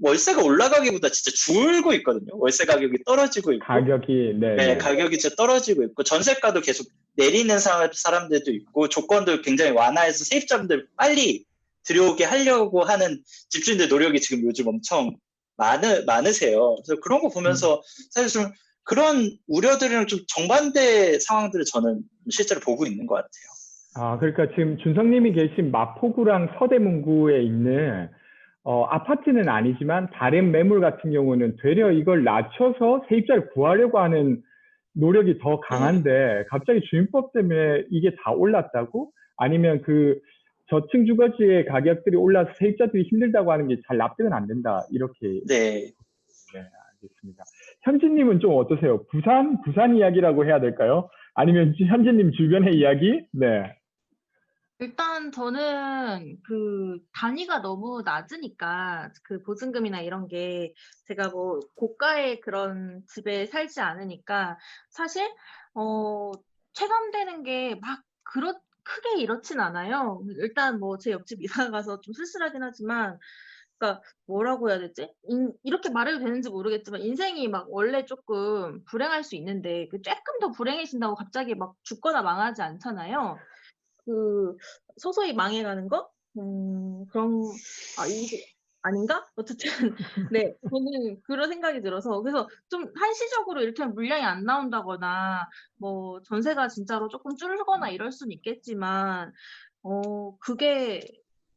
월세가 올라가기보다 진짜 줄고 있거든요. 월세 가격이 떨어지고 있고 가격이 가격이 진짜 떨어지고 있고 전세가도 계속 내리는 사람들도 있고 조건도 굉장히 완화해서 세입자분들 빨리 들여오게 하려고 하는 집주인들 노력이 지금 요즘 엄청 많으세요. 그래서 그런 거 보면서 사실 좀 그런 우려들이랑 좀 정반대 상황들을 저는 실제로 보고 있는 것 같아요. 그러니까 지금 준성님이 계신 마포구랑 서대문구에 있는 아파트는 아니지만 다른 매물 같은 경우는 되려 이걸 낮춰서 세입자를 구하려고 하는 노력이 더 강한데 갑자기 주임법 때문에 이게 다 올랐다고? 아니면 그 저층 주거지의 가격들이 올라서 세입자들이 힘들다고 하는 게 잘 납득은 안 된다 이렇게. 네. 네, 모르겠습니다. 현진님은 좀 어떠세요? 부산 이야기라고 해야 될까요? 아니면 현진님 주변의 이야기? 네. 일단 저는 그 단위가 너무 낮으니까 그 보증금이나 이런 게 제가 뭐 고가의 그런 집에 살지 않으니까 사실 체감되는 게 막 크게 이렇진 않아요. 일단 뭐 제 옆집 이사 가서 좀 쓸쓸하긴 하지만 그러니까 뭐라고 해야 되지? 이렇게 말해도 되는지 모르겠지만 인생이 막 원래 조금 불행할 수 있는데 그 조금 더 불행해진다고 갑자기 막 죽거나 망하지 않잖아요. 그 서서히 망해가는 거? 이게 아닌가? 어쨌든 네, 저는 그런 생각이 들어서 그래서 좀 한시적으로 이렇게 물량이 안 나온다거나 뭐 전세가 진짜로 조금 줄거나 이럴 수는 있겠지만 그게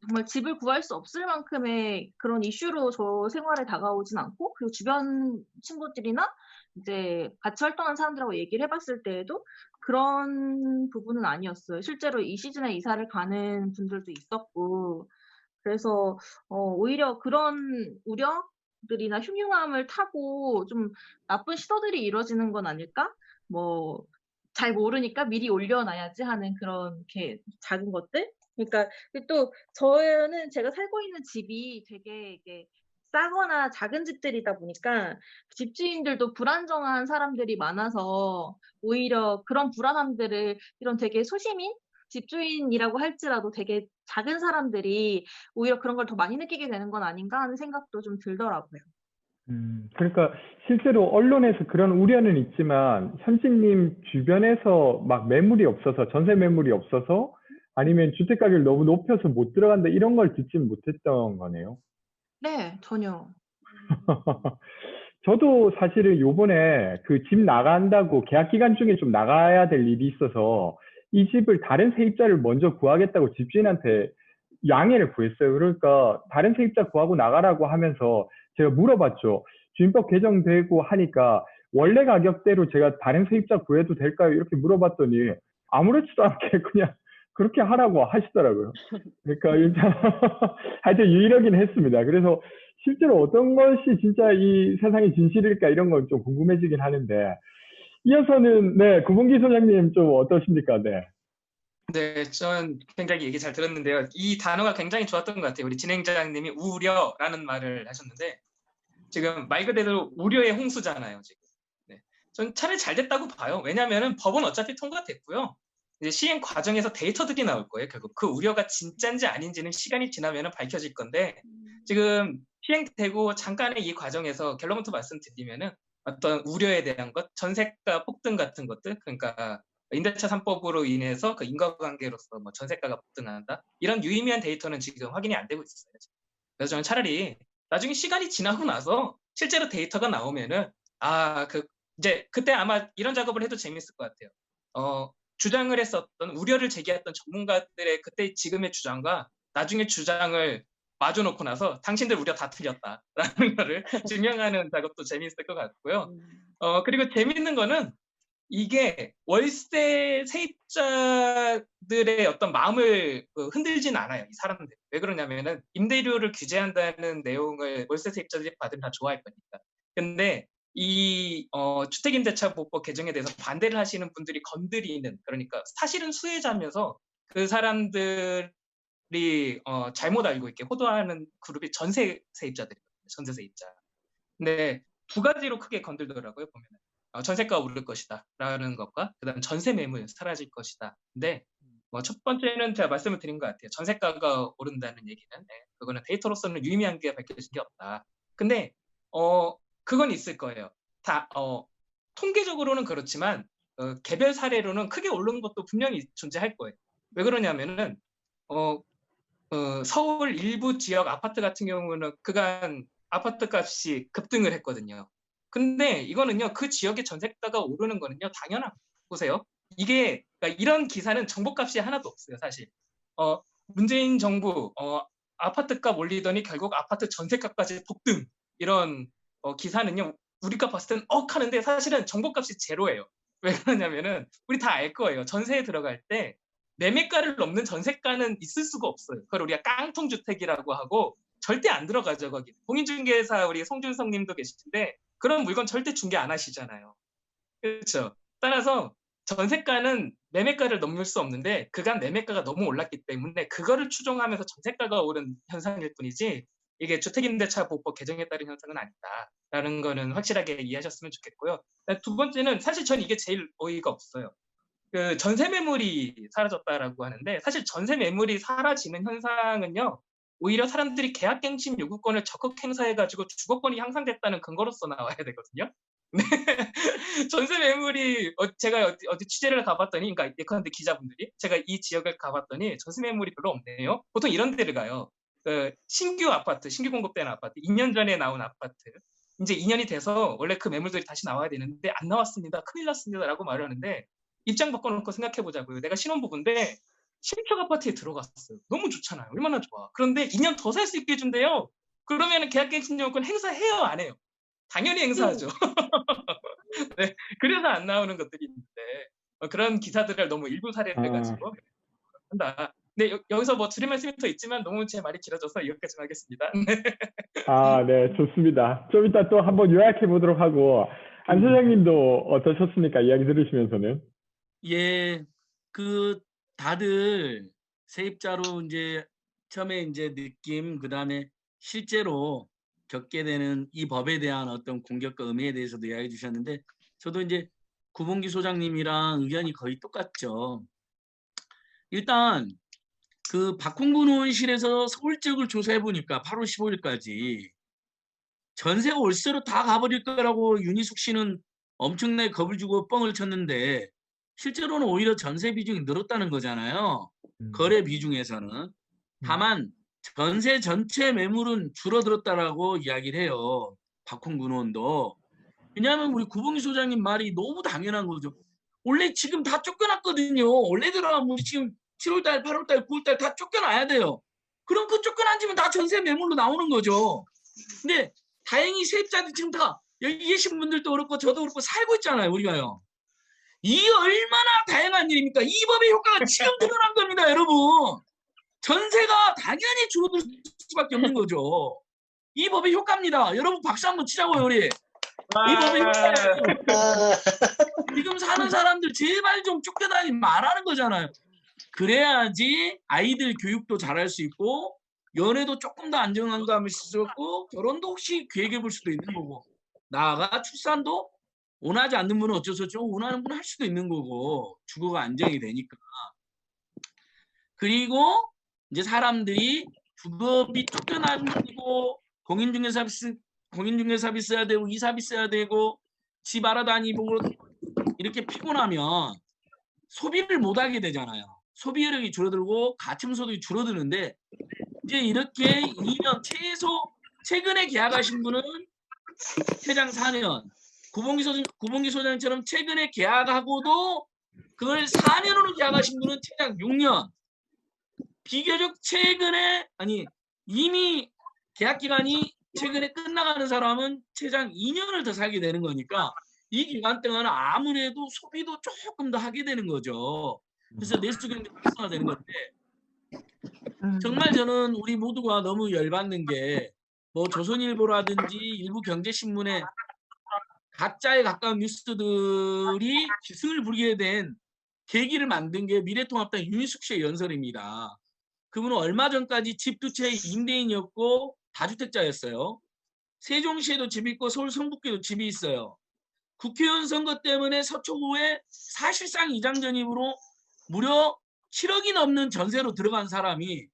정말 집을 구할 수 없을 만큼의 그런 이슈로 저 생활에 다가오진 않고 그리고 주변 친구들이나 이제 같이 활동하는 사람들하고 얘기를 해봤을 때에도 그런 부분은 아니었어요. 실제로 이 시즌에 이사를 가는 분들도 있었고 그래서 오히려 그런 우려들이나 흉흉함을 타고 좀 나쁜 시도들이 이루어지는 건 아닐까? 뭐 잘 모르니까 미리 올려놔야지 하는 그런 이렇게 작은 것들? 그러니까 또 저는 제가 살고 있는 집이 되게 이게 싸거나 작은 집들이다 보니까 집주인들도 불안정한 사람들이 많아서 오히려 그런 불안함들을 이런 되게 소시민? 집주인이라고 할지라도 되게 작은 사람들이 오히려 그런 걸 더 많이 느끼게 되는 건 아닌가 하는 생각도 좀 들더라고요. 그러니까 실제로 언론에서 그런 우려는 있지만 현진님 주변에서 막 매물이 없어서 전세 매물이 없어서 아니면 주택 가격을 너무 높여서 못 들어간다 이런 걸 듣진 못했던 거네요. 네, 전혀. 저도 사실은 요번에 그 집 나간다고 계약 기간 중에 좀 나가야 될 일이 있어서 이 집을 다른 세입자를 먼저 구하겠다고 집주인한테 양해를 구했어요. 그러니까 다른 세입자 구하고 나가라고 하면서 제가 물어봤죠. 주민법 개정되고 하니까 원래 가격대로 제가 다른 세입자 구해도 될까요? 이렇게 물어봤더니 아무렇지도 않게 그냥 그렇게 하라고 하시더라고요. 그러니까 일단 하여튼 유일하긴 했습니다. 그래서 실제로 어떤 것이 진짜 이 세상의 진실일까 이런 건 좀 궁금해지긴 하는데 이어서는 네 구봉기 소장님 좀 어떠십니까? 네. 네, 전 굉장히 얘기 잘 들었는데요. 이 단어가 굉장히 좋았던 것 같아요. 우리 진행자님이 우려라는 말을 하셨는데 지금 말 그대로 우려의 홍수잖아요. 지금. 네. 전 차라리 잘 됐다고 봐요. 왜냐하면 법은 어차피 통과됐고요. 이제 시행 과정에서 데이터들이 나올 거예요. 결국 그 우려가 진짜인지 아닌지는 시간이 지나면 밝혀질 건데 지금 시행되고 잠깐의 이 과정에서 결론부터 말씀드리면은 어떤 우려에 대한 것, 전세가 폭등 같은 것들, 그러니까 임대차 3법으로 인해서 그 인과관계로서 뭐 전세가가 폭등한다 이런 유의미한 데이터는 지금 확인이 안 되고 있어요. 그래서 저는 차라리 나중에 시간이 지나고 나서 실제로 데이터가 나오면은 이제 그때 아마 이런 작업을 해도 재밌을 것 같아요. 주장을 했었던 우려를 제기했던 전문가들의 그때 지금의 주장과 나중에 주장을 마주놓고 나서 당신들 우려 다 틀렸다라는 거를 증명하는 작업도 재밌을 것 같고요. 그리고 재밌는 거는 이게 월세 세입자들의 어떤 마음을 흔들진 않아요. 이 사람들. 왜 그러냐면은 임대료를 규제한다는 내용을 월세 세입자들이 받으면 다 좋아할 거니까. 근데 이 주택임대차보호법 개정에 대해서 반대를 하시는 분들이 건드리는 그러니까 사실은 수혜자면서 그 사람들이 잘못 알고 있게 호도하는 그룹이 전세 세입자들이거든요. 전세 세입자. 근데 두 가지로 크게 건들더라고요. 보면은. 전세가가 오를 것이다 라는 것과 그다음 전세 매물 사라질 것이다. 근데 첫 번째는 제가 말씀을 드린 것 같아요. 전세가가 오른다는 얘기는 그거는 데이터로서는 유의미한 게 밝혀진 게 없다. 근데 그건 있을 거예요. 다 통계적으로는 그렇지만 개별 사례로는 크게 오른 것도 분명히 존재할 거예요. 왜 그러냐면은 서울 일부 지역 아파트 같은 경우는 그간 아파트 값이 급등을 했거든요. 근데 이거는요, 그 지역의 전세가가 오르는 거는요, 당연한 보세요. 이게 그러니까 이런 기사는 정보값이 하나도 없어요, 사실. 문재인 정부 아파트값 올리더니 결국 아파트 전세값까지 폭등 이런 기사는요, 우리가 봤을 땐 하는데 사실은 정보값이 제로예요. 왜 그러냐면은 우리 다 알 거예요. 전세에 들어갈 때 매매가를 넘는 전세가는 있을 수가 없어요. 그걸 우리가 깡통주택이라고 하고 절대 안 들어가죠, 거기. 공인중개사 우리 송준성 님도 계시는데 그런 물건 절대 중개 안 하시잖아요. 그렇죠. 따라서 전세가는 매매가를 넘을 수 없는데 그간 매매가가 너무 올랐기 때문에 그거를 추종하면서 전세가가 오른 현상일 뿐이지 이게 주택임대차보호법 개정에 따른 현상은 아니다라는 거는 확실하게 이해하셨으면 좋겠고요. 두 번째는 사실 전 이게 제일 어이가 없어요. 그 전세 매물이 사라졌다라고 하는데 사실 전세 매물이 사라지는 현상은요. 오히려 사람들이 계약갱신 요구권을 적극 행사해가지고 주거권이 향상됐다는 근거로서 나와야 되거든요. 네. 전세 매물이 제가 어디 취재를 가봤더니, 그러니까 예컨대 기자분들이 제가 이 지역을 가봤더니 전세 매물이 별로 없네요. 보통 이런 데를 가요. 그 신규 아파트, 신규 공급되는 아파트, 2년 전에 나온 아파트. 이제 2년이 돼서 원래 그 매물들이 다시 나와야 되는데 안 나왔습니다. 큰일 났습니다라고 말을 하는데 입장 바꿔놓고 생각해 보자고요. 내가 신혼부부인데 신축 아파트에 들어갔어요. 너무 좋잖아요. 얼마나 좋아. 그런데 2년 더 살 수 있게 해준대요. 그러면 계약갱신 요건 행사해요, 안 해요? 당연히 행사하죠. 네, 그래서 안 나오는 것들이 있는데 그런 기사들을 너무 일부 사례를 가지고 한다. 네, 여기서 뭐 드릴 말씀이 더 있지만 너무 제 말이 길어져서 여기까지만 하겠습니다. 네, 좋습니다. 좀 이따 또 한번 요약해 보도록 하고, 안 소장님도 어떠셨습니까? 이야기 들으시면서는. 예, 그 다들 세입자로 이제 처음에 이제 느낌, 그 다음에 실제로 겪게 되는 이 법에 대한 어떤 공격과 의미에 대해서도 이야기해 주셨는데, 저도 이제 구봉기 소장님이랑 의견이 거의 똑같죠. 일단 그 박홍근 의원실에서 서울 지역을 조사해 보니까 8월 15일까지 전세가 월세로 다 가버릴 거라고 윤희숙 씨는 엄청나게 겁을 주고 뻥을 쳤는데 실제로는 오히려 전세 비중이 늘었다는 거잖아요. 거래 비중에서는. 다만 전세 전체 매물은 줄어들었다라고 이야기를 해요. 박홍근 의원도. 왜냐하면 우리 구봉희 소장님 말이 너무 당연한 거죠. 원래 지금 다 쫓겨났거든요. 원래 들어가면 우리 지금 7월달, 8월달, 9월달 다 쫓겨나야 돼요. 그럼 그 쫓겨난 집은 다 전세 매물로 나오는 거죠. 근데 다행히 세입자들 지금 다 여기 계신 분들도 그렇고 저도 그렇고 살고 있잖아요. 우리가요. 이게 얼마나 다양한 일입니까? 이 법의 효과가 지금 드러난 겁니다. 여러분. 전세가 당연히 줄어들 수밖에 없는 거죠. 이 법의 효과입니다. 여러분 박수 한번 치자고요. 우리. 이 법의 효과예요. 지금 사는 사람들 제발 좀 쫓겨다니지 말라는 거잖아요. 그래야지 아이들 교육도 잘할 수 있고 연애도 조금 더 안정감을 쓸 수 있고 결혼도 혹시 계획해 볼 수도 있는 거고 나아가 출산도 원하지 않는 분은 어쩔 수 없죠. 원하는 분은 할 수도 있는 거고 주거가 안정이 되니까. 그리고 이제 사람들이 주거비 쫓겨나고 공인중개사비 써야 되고 이사비 써야 되고 집 알아다니고 이렇게 피곤하면 소비를 못하게 되잖아요. 소비력이 줄어들고 가춤소득이 줄어드는데 이제 이렇게 2년 최근에 계약하신 분은 최장 4년 구봉기 소장처럼 최근에 계약하고도 그걸 4년으로 계약하신 분은 최장 6년 비교적 최근에 이미 계약 기간이 최근에 끝나가는 사람은 최장 2년을 더 살게 되는 거니까 이 기간 동안은 아무래도 소비도 조금 더 하게 되는 거죠. 그래서 내수 경제가 활성화되는 건데 정말 저는 우리 모두가 너무 열받는 게 뭐 조선일보라든지 일부 경제신문에 가짜에 가까운 뉴스들이 기승을 부리게 된 계기를 만든 게 미래통합당 윤희숙 씨의 연설입니다. 그분은 얼마 전까지 집 두 채의 임대인이었고 다주택자였어요. 세종시에도 집이 있고 서울 성북구에도 집이 있어요. 국회의원 선거 때문에 서초구에 사실상 이장전입으로 무려 7억이 넘는 전세로 들어간 사람이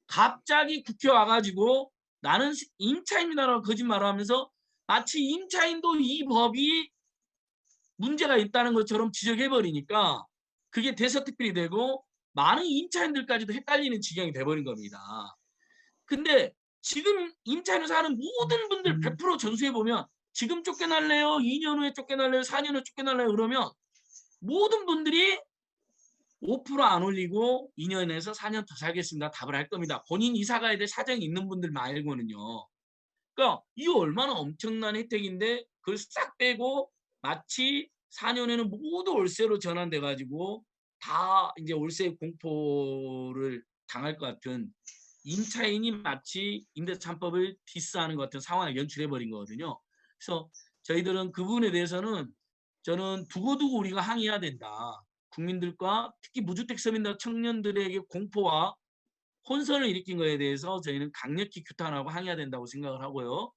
갑자기 국회 와가지고 나는 임차인이다라고 거짓말을 하면서 마치 임차인도 이 법이 문제가 있다는 것처럼 지적해버리니까 그게 대서특필이 되고 많은 임차인들까지도 헷갈리는 지경이 돼버린 겁니다. 근데 지금 임차인을 사는 모든 분들 100% 전수해보면 지금 쫓겨날래요? 2년 후에 쫓겨날래요? 4년 후에 쫓겨날래요? 그러면 모든 분들이 5% 안 올리고 2년에서 4년 더 살겠습니다. 답을 할 겁니다. 본인 이사 가야 될 사정이 있는 분들 말고는요. 그러니까 이거 얼마나 엄청난 혜택인데 그걸 싹 빼고 마치 4년에는 모두 월세로 전환돼 가지고 다 이제 월세 공포를 당할 것 같은 임차인이 마치 임대차 3법을 디스하는 것 같은 상황을 연출해 버린 거거든요. 그래서 저희들은 그 부분에 대해서는 저는 두고두고 우리가 항의해야 된다. 국민들과 특히 무주택 서민과 청년들에게 공포와 혼선을 일으킨 거에 대해서 저희는 강력히 규탄하고 항의해야 된다고 생각을 하고요.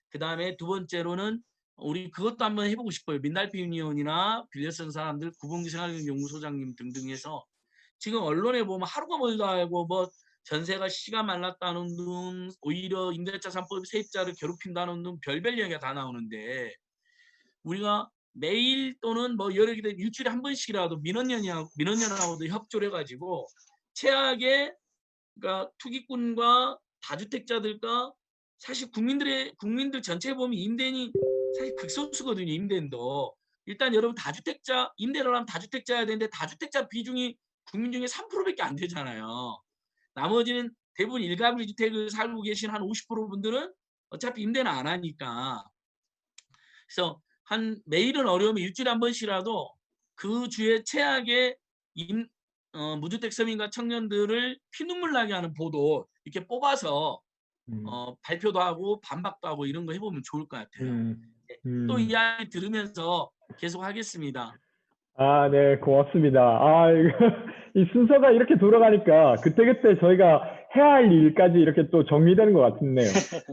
그 다음에 두 번째로는 우리 그것도 한번 해보고 싶어요. 민달피 유니온이나 빌려 쓴 사람들, 구봉기 생활연구소장님 등등 해서 지금 언론에 보면 하루가 멀다 하고 뭐 전세가 시가 말랐다는 둥, 오히려 임대차 3법 세입자를 괴롭힌다는 둥 별별 이야기가 다 나오는데 우리가 매일 또는 뭐 여러 개 일주일에 한 번씩이라도 민원연하고도 협조를 해가지고 최악의 그러니까 투기꾼과 다주택자들과 사실 국민들 전체에 보면 임대인이 사실 극소수거든요. 임대인도 일단 여러분 다주택자 임대를 하면 다주택자여야 되는데 다주택자 비중이 국민 중에 3%밖에 안 되잖아요. 나머지는 대부분 일가구 1주택을 살고 계신 한 50% 분들은 어차피 임대는 안 하니까. 그래서 한 매일은 어려우면 일주일에 한 번씩이라도 그 주에 최악의 무주택 서민과 청년들을 피눈물 나게 하는 보도 이렇게 뽑아서 발표도 하고 반박도 하고 이런 거 해보면 좋을 것 같아요. 또 이야기 들으면서 계속 하겠습니다. 아, 네, 고맙습니다. 아, 이 순서가 이렇게 돌아가니까 그때그때 저희가 해야 할 일까지 이렇게 또 정리되는 것 같네요.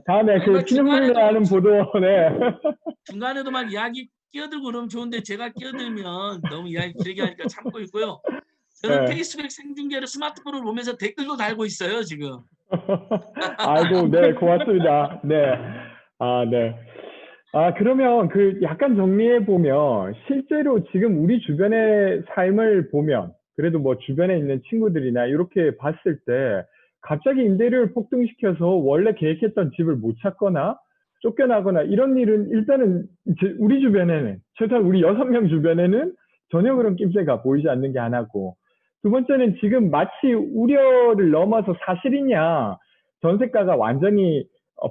다음에 그 피눈물 나는 보도, 네. 중간에도 막 이야기 끼어들고 그러면 좋은데 제가 끼어들면 너무 이야기 길게 하니까 참고 있고요. 저는 네. 페이스북 생중계를 스마트폰을 보면서 댓글도 달고 있어요, 지금. 아이고, 네, 고맙습니다. 네. 아, 네. 아, 그러면 그 약간 정리해 보면 실제로 지금 우리 주변의 삶을 보면 그래도 뭐 주변에 있는 친구들이나 이렇게 봤을 때 갑자기 임대료를 폭등시켜서 원래 계획했던 집을 못 찾거나 쫓겨나거나 이런 일은 일단은 우리 주변에는 최소한 우리 6명 주변에는 전혀 그런 낌새가 보이지 않는 게 하나고 두 번째는 지금 마치 우려를 넘어서 사실이냐 전세가가 완전히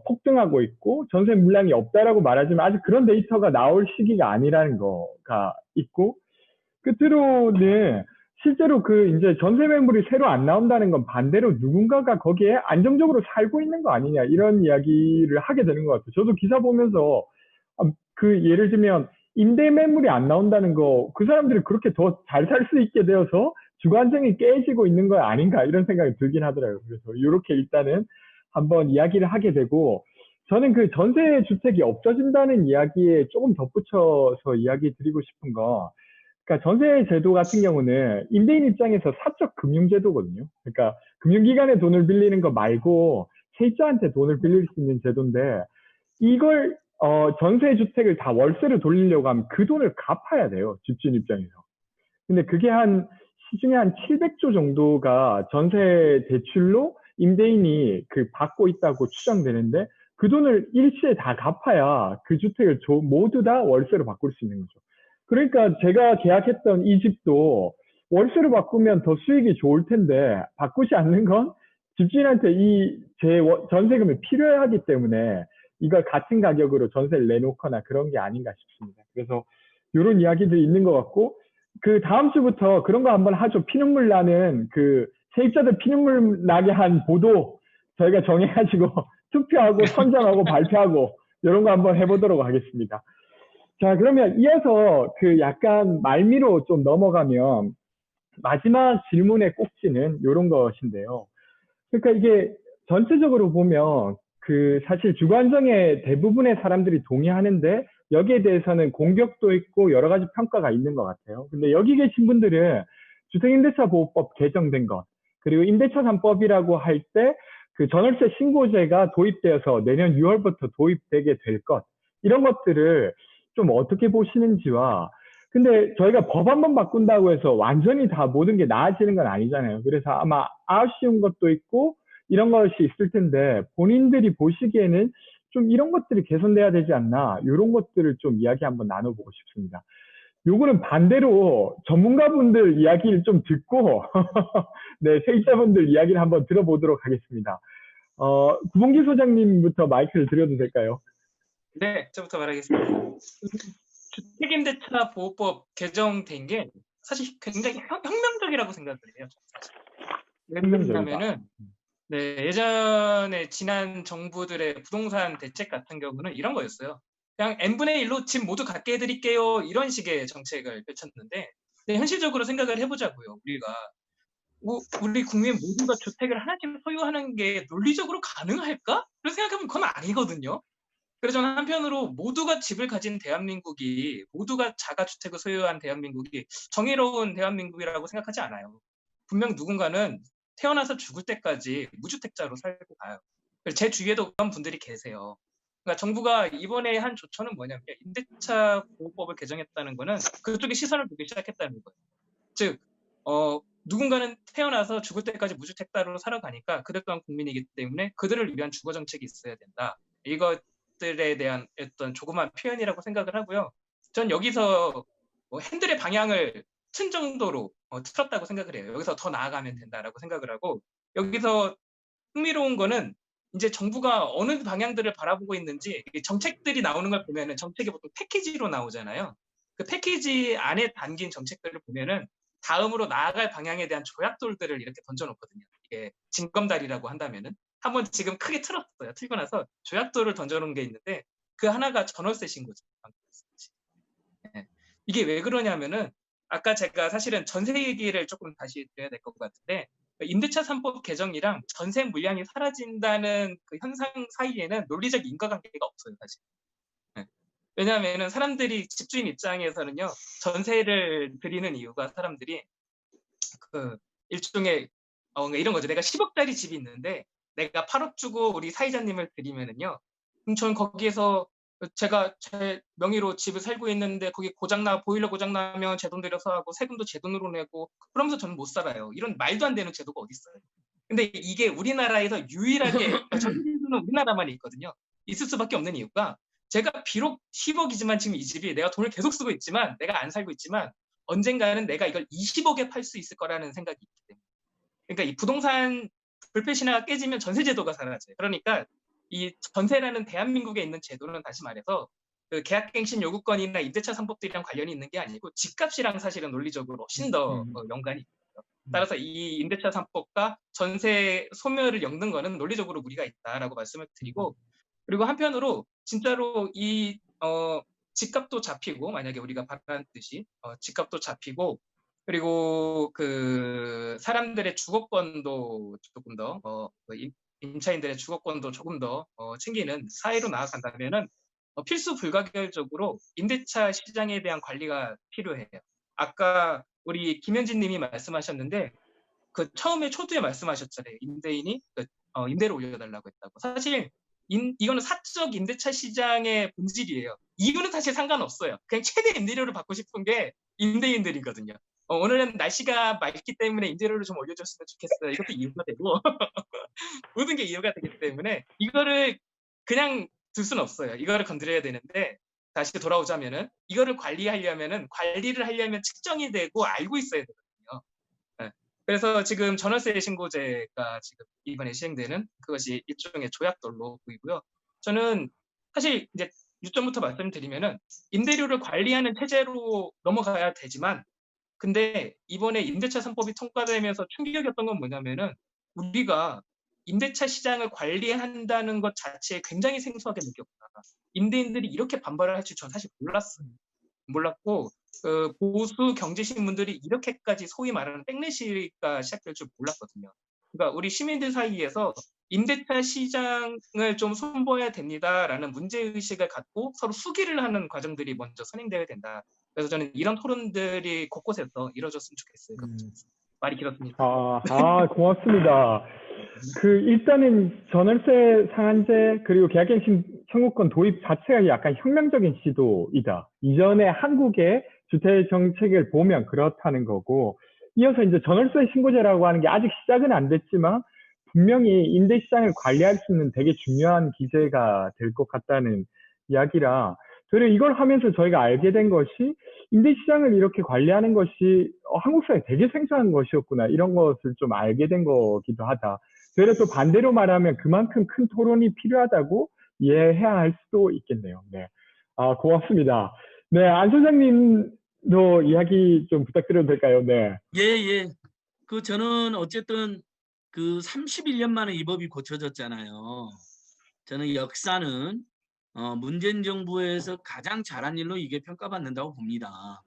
폭등하고 있고 전세 물량이 없다라고 말하지만 아직 그런 데이터가 나올 시기가 아니라는 거가 있고 끝으로는 실제로 그 이제 전세 매물이 새로 안 나온다는 건 반대로 누군가가 거기에 안정적으로 살고 있는 거 아니냐 이런 이야기를 하게 되는 것 같아요. 저도 기사 보면서 그 예를 들면 임대 매물이 안 나온다는 거 그 사람들이 그렇게 더 잘 살 수 있게 되어서 주거 안정이 깨지고 있는 거 아닌가 이런 생각이 들긴 하더라고요. 그래서 이렇게 일단은 한번 이야기를 하게 되고 저는 그 전세 주택이 없어진다는 이야기에 조금 덧붙여서 이야기 드리고 싶은 거 그러니까 전세 제도 같은 경우는 임대인 입장에서 사적 금융 제도거든요. 그러니까 금융기관에 돈을 빌리는 거 말고 세입자한테 돈을 빌릴 수 있는 제도인데 이걸 전세 주택을 다 월세로 돌리려고 하면 그 돈을 갚아야 돼요. 집주인 입장에서. 근데 그게 시중에 한 700조 정도가 전세 대출로 임대인이 받고 있다고 추정되는데 그 돈을 일시에 다 갚아야 그 주택을 모두 다 월세로 바꿀 수 있는 거죠. 그러니까 제가 계약했던 이 집도 월세로 바꾸면 더 수익이 좋을 텐데 바꾸지 않는 건 집주인한테 제 전세금이 필요하기 때문에 이걸 같은 가격으로 전세를 내놓거나 그런 게 아닌가 싶습니다. 그래서 이런 이야기들이 있는 것 같고 그 다음 주부터 그런 거 한번 하죠. 피눈물 나는 세입자들 피눈물 나게 한 보도 저희가 정해가지고 투표하고 선정하고 발표하고 이런 거 한번 해보도록 하겠습니다. 자, 그러면 이어서 약간 말미로 좀 넘어가면 마지막 질문의 꼭지는 이런 것인데요. 그러니까 이게 전체적으로 보면 사실 주거 안정에 대부분의 사람들이 동의하는데 여기에 대해서는 공격도 있고 여러 가지 평가가 있는 것 같아요. 근데 여기 계신 분들은 주택임대차보호법 개정된 것 그리고 임대차 3법이라고 할 때 전월세 신고제가 도입되어서 내년 6월부터 도입되게 될 것 이런 것들을 좀 어떻게 보시는지와 근데 저희가 법 한 번 바꾼다고 해서 완전히 다 모든 게 나아지는 건 아니잖아요. 그래서 아마 아쉬운 것도 있고 이런 것이 있을 텐데 본인들이 보시기에는 좀 이런 것들이 개선돼야 되지 않나 이런 것들을 좀 이야기 한번 나눠보고 싶습니다. 요거는 반대로 전문가분들 이야기를 좀 듣고 네, 세입자분들 이야기를 한번 들어보도록 하겠습니다. 구봉기 소장님부터 마이크를 드려도 될까요? 네, 저부터 말하겠습니다. 주택임대차 보호법 개정된 게 사실 굉장히 혁명적이라고 생각을 해요. 왜 그러냐면은 네, 예전에 지난 정부들의 부동산 대책 같은 경우는 이런 거였어요. 그냥 n분의 1로 집 모두 갖게 해드릴게요. 이런 식의 정책을 펼쳤는데 근데 현실적으로 생각을 해보자고요. 우리 국민 모두가 주택을 하나씩 소유하는 게 논리적으로 가능할까? 그런 생각하면 그건 아니거든요. 그래서 저는 한편으로 모두가 집을 가진 대한민국이 모두가 자가주택을 소유한 대한민국이 정의로운 대한민국이라고 생각하지 않아요. 분명 누군가는 태어나서 죽을 때까지 무주택자로 살고 가요. 그래서 제 주위에도 그런 분들이 계세요. 그러니까 정부가 이번에 한 조처는 뭐냐면 임대차 보호법을 개정했다는 거는 그쪽에 시선을 두기 시작했다는 거예요. 즉 누군가는 태어나서 죽을 때까지 무주택자로 살아가니까 그들 또한 국민이기 때문에 그들을 위한 주거 정책이 있어야 된다. 이것들에 대한 어떤 조그만 표현이라고 생각을 하고요. 전 여기서 핸들의 방향을 튼 정도로 틀었다고 생각을 해요. 여기서 더 나아가면 된다라고 생각을 하고 여기서 흥미로운 거는 이제 정부가 어느 방향들을 바라보고 있는지 정책들이 나오는 걸 보면은 정책이 보통 패키지로 나오잖아요. 그 패키지 안에 담긴 정책들을 보면은 다음으로 나아갈 방향에 대한 조약돌들을 이렇게 던져놓거든요. 이게 징검다리라고 한다면은 한번 지금 크게 틀었어요. 틀고 나서 조약돌을 던져놓은 게 있는데 그 하나가 전월세 신고죠. 네. 이게 왜 그러냐면은 아까 제가 사실은 전세 얘기를 조금 다시 드려야 될 것 같은데 임대차 3법 개정이랑 전세 물량이 사라진다는 그 현상 사이에는 논리적 인과관계가 없어요, 사실. 네. 왜냐하면 사람들이 집주인 입장에서는요, 전세를 드리는 이유가 사람들이 그 일종의 이런 거죠. 내가 10억짜리 집이 있는데 내가 8억 주고 우리 사이자님을 드리면은요, 그럼 전 거기에서 제가 제 명의로 집을 살고 있는데 거기 보일러 고장 나면 제 돈 들여서 하고 세금도 제 돈으로 내고 그러면서 저는 못 살아요. 이런 말도 안 되는 제도가 어디 있어요? 근데 이게 우리나라에서 유일하게 전세제도는 우리나라만 있거든요. 있을 수밖에 없는 이유가 제가 비록 10억이지만 지금 이 집이 내가 돈을 계속 쓰고 있지만 내가 안 살고 있지만 언젠가는 내가 이걸 20억에 팔 수 있을 거라는 생각이 있기 때문에. 그러니까 이 부동산 불패 신화가 깨지면 전세 제도가 사라져요. 그러니까 이 전세라는 대한민국에 있는 제도는 다시 말해서 그 계약갱신 요구권이나 임대차 3법들이랑 관련이 있는 게 아니고 집값이랑 사실은 논리적으로 훨씬 더 연관이 있어요. 따라서 이 임대차 3법과 전세 소멸을 엮는 거는 논리적으로 무리가 있다라고 말씀을 드리고 그리고 한편으로 진짜로 이 집값도 잡히고 만약에 우리가 바라는 듯이 집값도 잡히고 그리고 그 사람들의 주거권도 조금 더 임차인들의 주거권도 조금 더 챙기는 사회로 나아간다면은 필수 불가결적으로 임대차 시장에 대한 관리가 필요해요. 아까 우리 김현진 님이 말씀하셨는데 그 처음에 초두에 말씀하셨잖아요. 임대인이 임대를 올려달라고 했다고. 사실 이거는 사적 임대차 시장의 본질이에요. 이유는 사실 상관없어요. 그냥 최대 임대료를 받고 싶은 게 임대인들이거든요. 오늘은 날씨가 맑기 때문에 임대료를 좀 올려줬으면 좋겠어요. 이것도 이유가 되고 모든 게 이유가 되기 때문에 이거를 그냥 둘 수는 없어요. 이거를 건드려야 되는데 다시 돌아오자면은 이거를 관리를 하려면 측정이 되고 알고 있어야 되거든요. 네. 그래서 지금 전월세 신고제가 지금 이번에 시행되는 그것이 일종의 조약돌로 보이고요. 저는 사실 이제 유점부터 말씀드리면은 임대료를 관리하는 체제로 넘어가야 되지만 근데 이번에 임대차 3법이 통과되면서 충격이었던 건 뭐냐면은 우리가 임대차 시장을 관리한다는 것 자체에 굉장히 생소하게 느꼈구나. 임대인들이 이렇게 반발을 할 줄 저는 사실 몰랐어요. 몰랐고 보수 경제신문들이 이렇게까지 소위 말하는 백내시가 시작될 줄 몰랐거든요. 그러니까 우리 시민들 사이에서 임대차 시장을 좀 손봐야 됩니다라는 문제의식을 갖고 서로 수기를 하는 과정들이 먼저 선행되어야 된다. 그래서 저는 이런 토론들이 곳곳에서 이루어졌으면 좋겠어요. 말이 길었습니다. 고맙습니다. 일단은 전월세 상한제 그리고 계약갱신 청구권 도입 자체가 약간 혁명적인 시도이다. 이전에 한국의 주택 정책을 보면 그렇다는 거고, 이어서 이제 전월세 신고제라고 하는 게 아직 시작은 안 됐지만 분명히 임대 시장을 관리할 수 있는 되게 중요한 기제가 될 것 같다는 이야기라, 그리고 이걸 하면서 저희가 알게 된 것이 임대 시장을 이렇게 관리하는 것이 한국 사회에 되게 생소한 것이었구나, 이런 것을 좀 알게 된 거기도 하다. 그래서 또 반대로 말하면 그만큼 큰 토론이 필요하다고 이해해야 할 수도 있겠네요. 네, 고맙습니다. 네, 안 소장님도 이야기 좀 부탁드려도 될까요? 네. 예. 저는 어쨌든 31년 만에 이 법이 고쳐졌잖아요. 저는 역사는 문재인 정부에서 가장 잘한 일로 이게 평가받는다고 봅니다.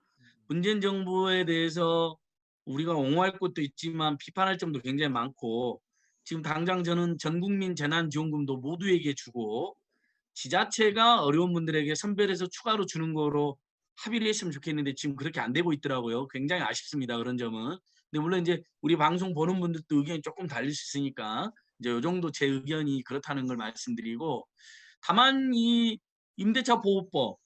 문재인 정부에 대해서 우리가 옹호할 것도 있지만 비판할 점도 굉장히 많고, 지금 당장 저는 전국민 재난지원금도 모두에게 주고 지자체가 어려운 분들에게 선별해서 추가로 주는 거로 합의를 했으면 좋겠는데 지금 그렇게 안 되고 있더라고요. 굉장히 아쉽습니다. 그런 점은. 근데 물론 이제 우리 방송 보는 분들도 의견이 조금 다를 수 있으니까 이제 이 정도 제 의견이 그렇다는 걸 말씀드리고, 다만 이 임대차 보호법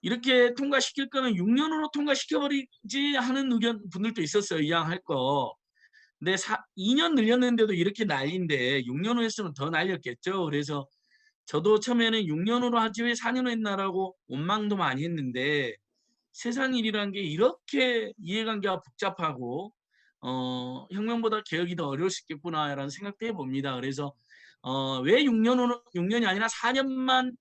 이렇게 통과시킬 거면 6년으로 통과시켜버리지 하는 의견 분들도 있었어요. 이왕할 거. 근데 2년 늘렸는데도 이렇게 난리인데 6년으로 했으면 더 날렸겠죠. 그래서 저도 처음에는 6년으로 하지 왜 4년으로 했나라고 원망도 많이 했는데, 세상 일이란 게 이렇게 이해관계가 복잡하고 혁명보다 개혁이 더 어려울 수 있겠구나라는 생각도 해봅니다. 그래서 왜 6년이 아니라 4년만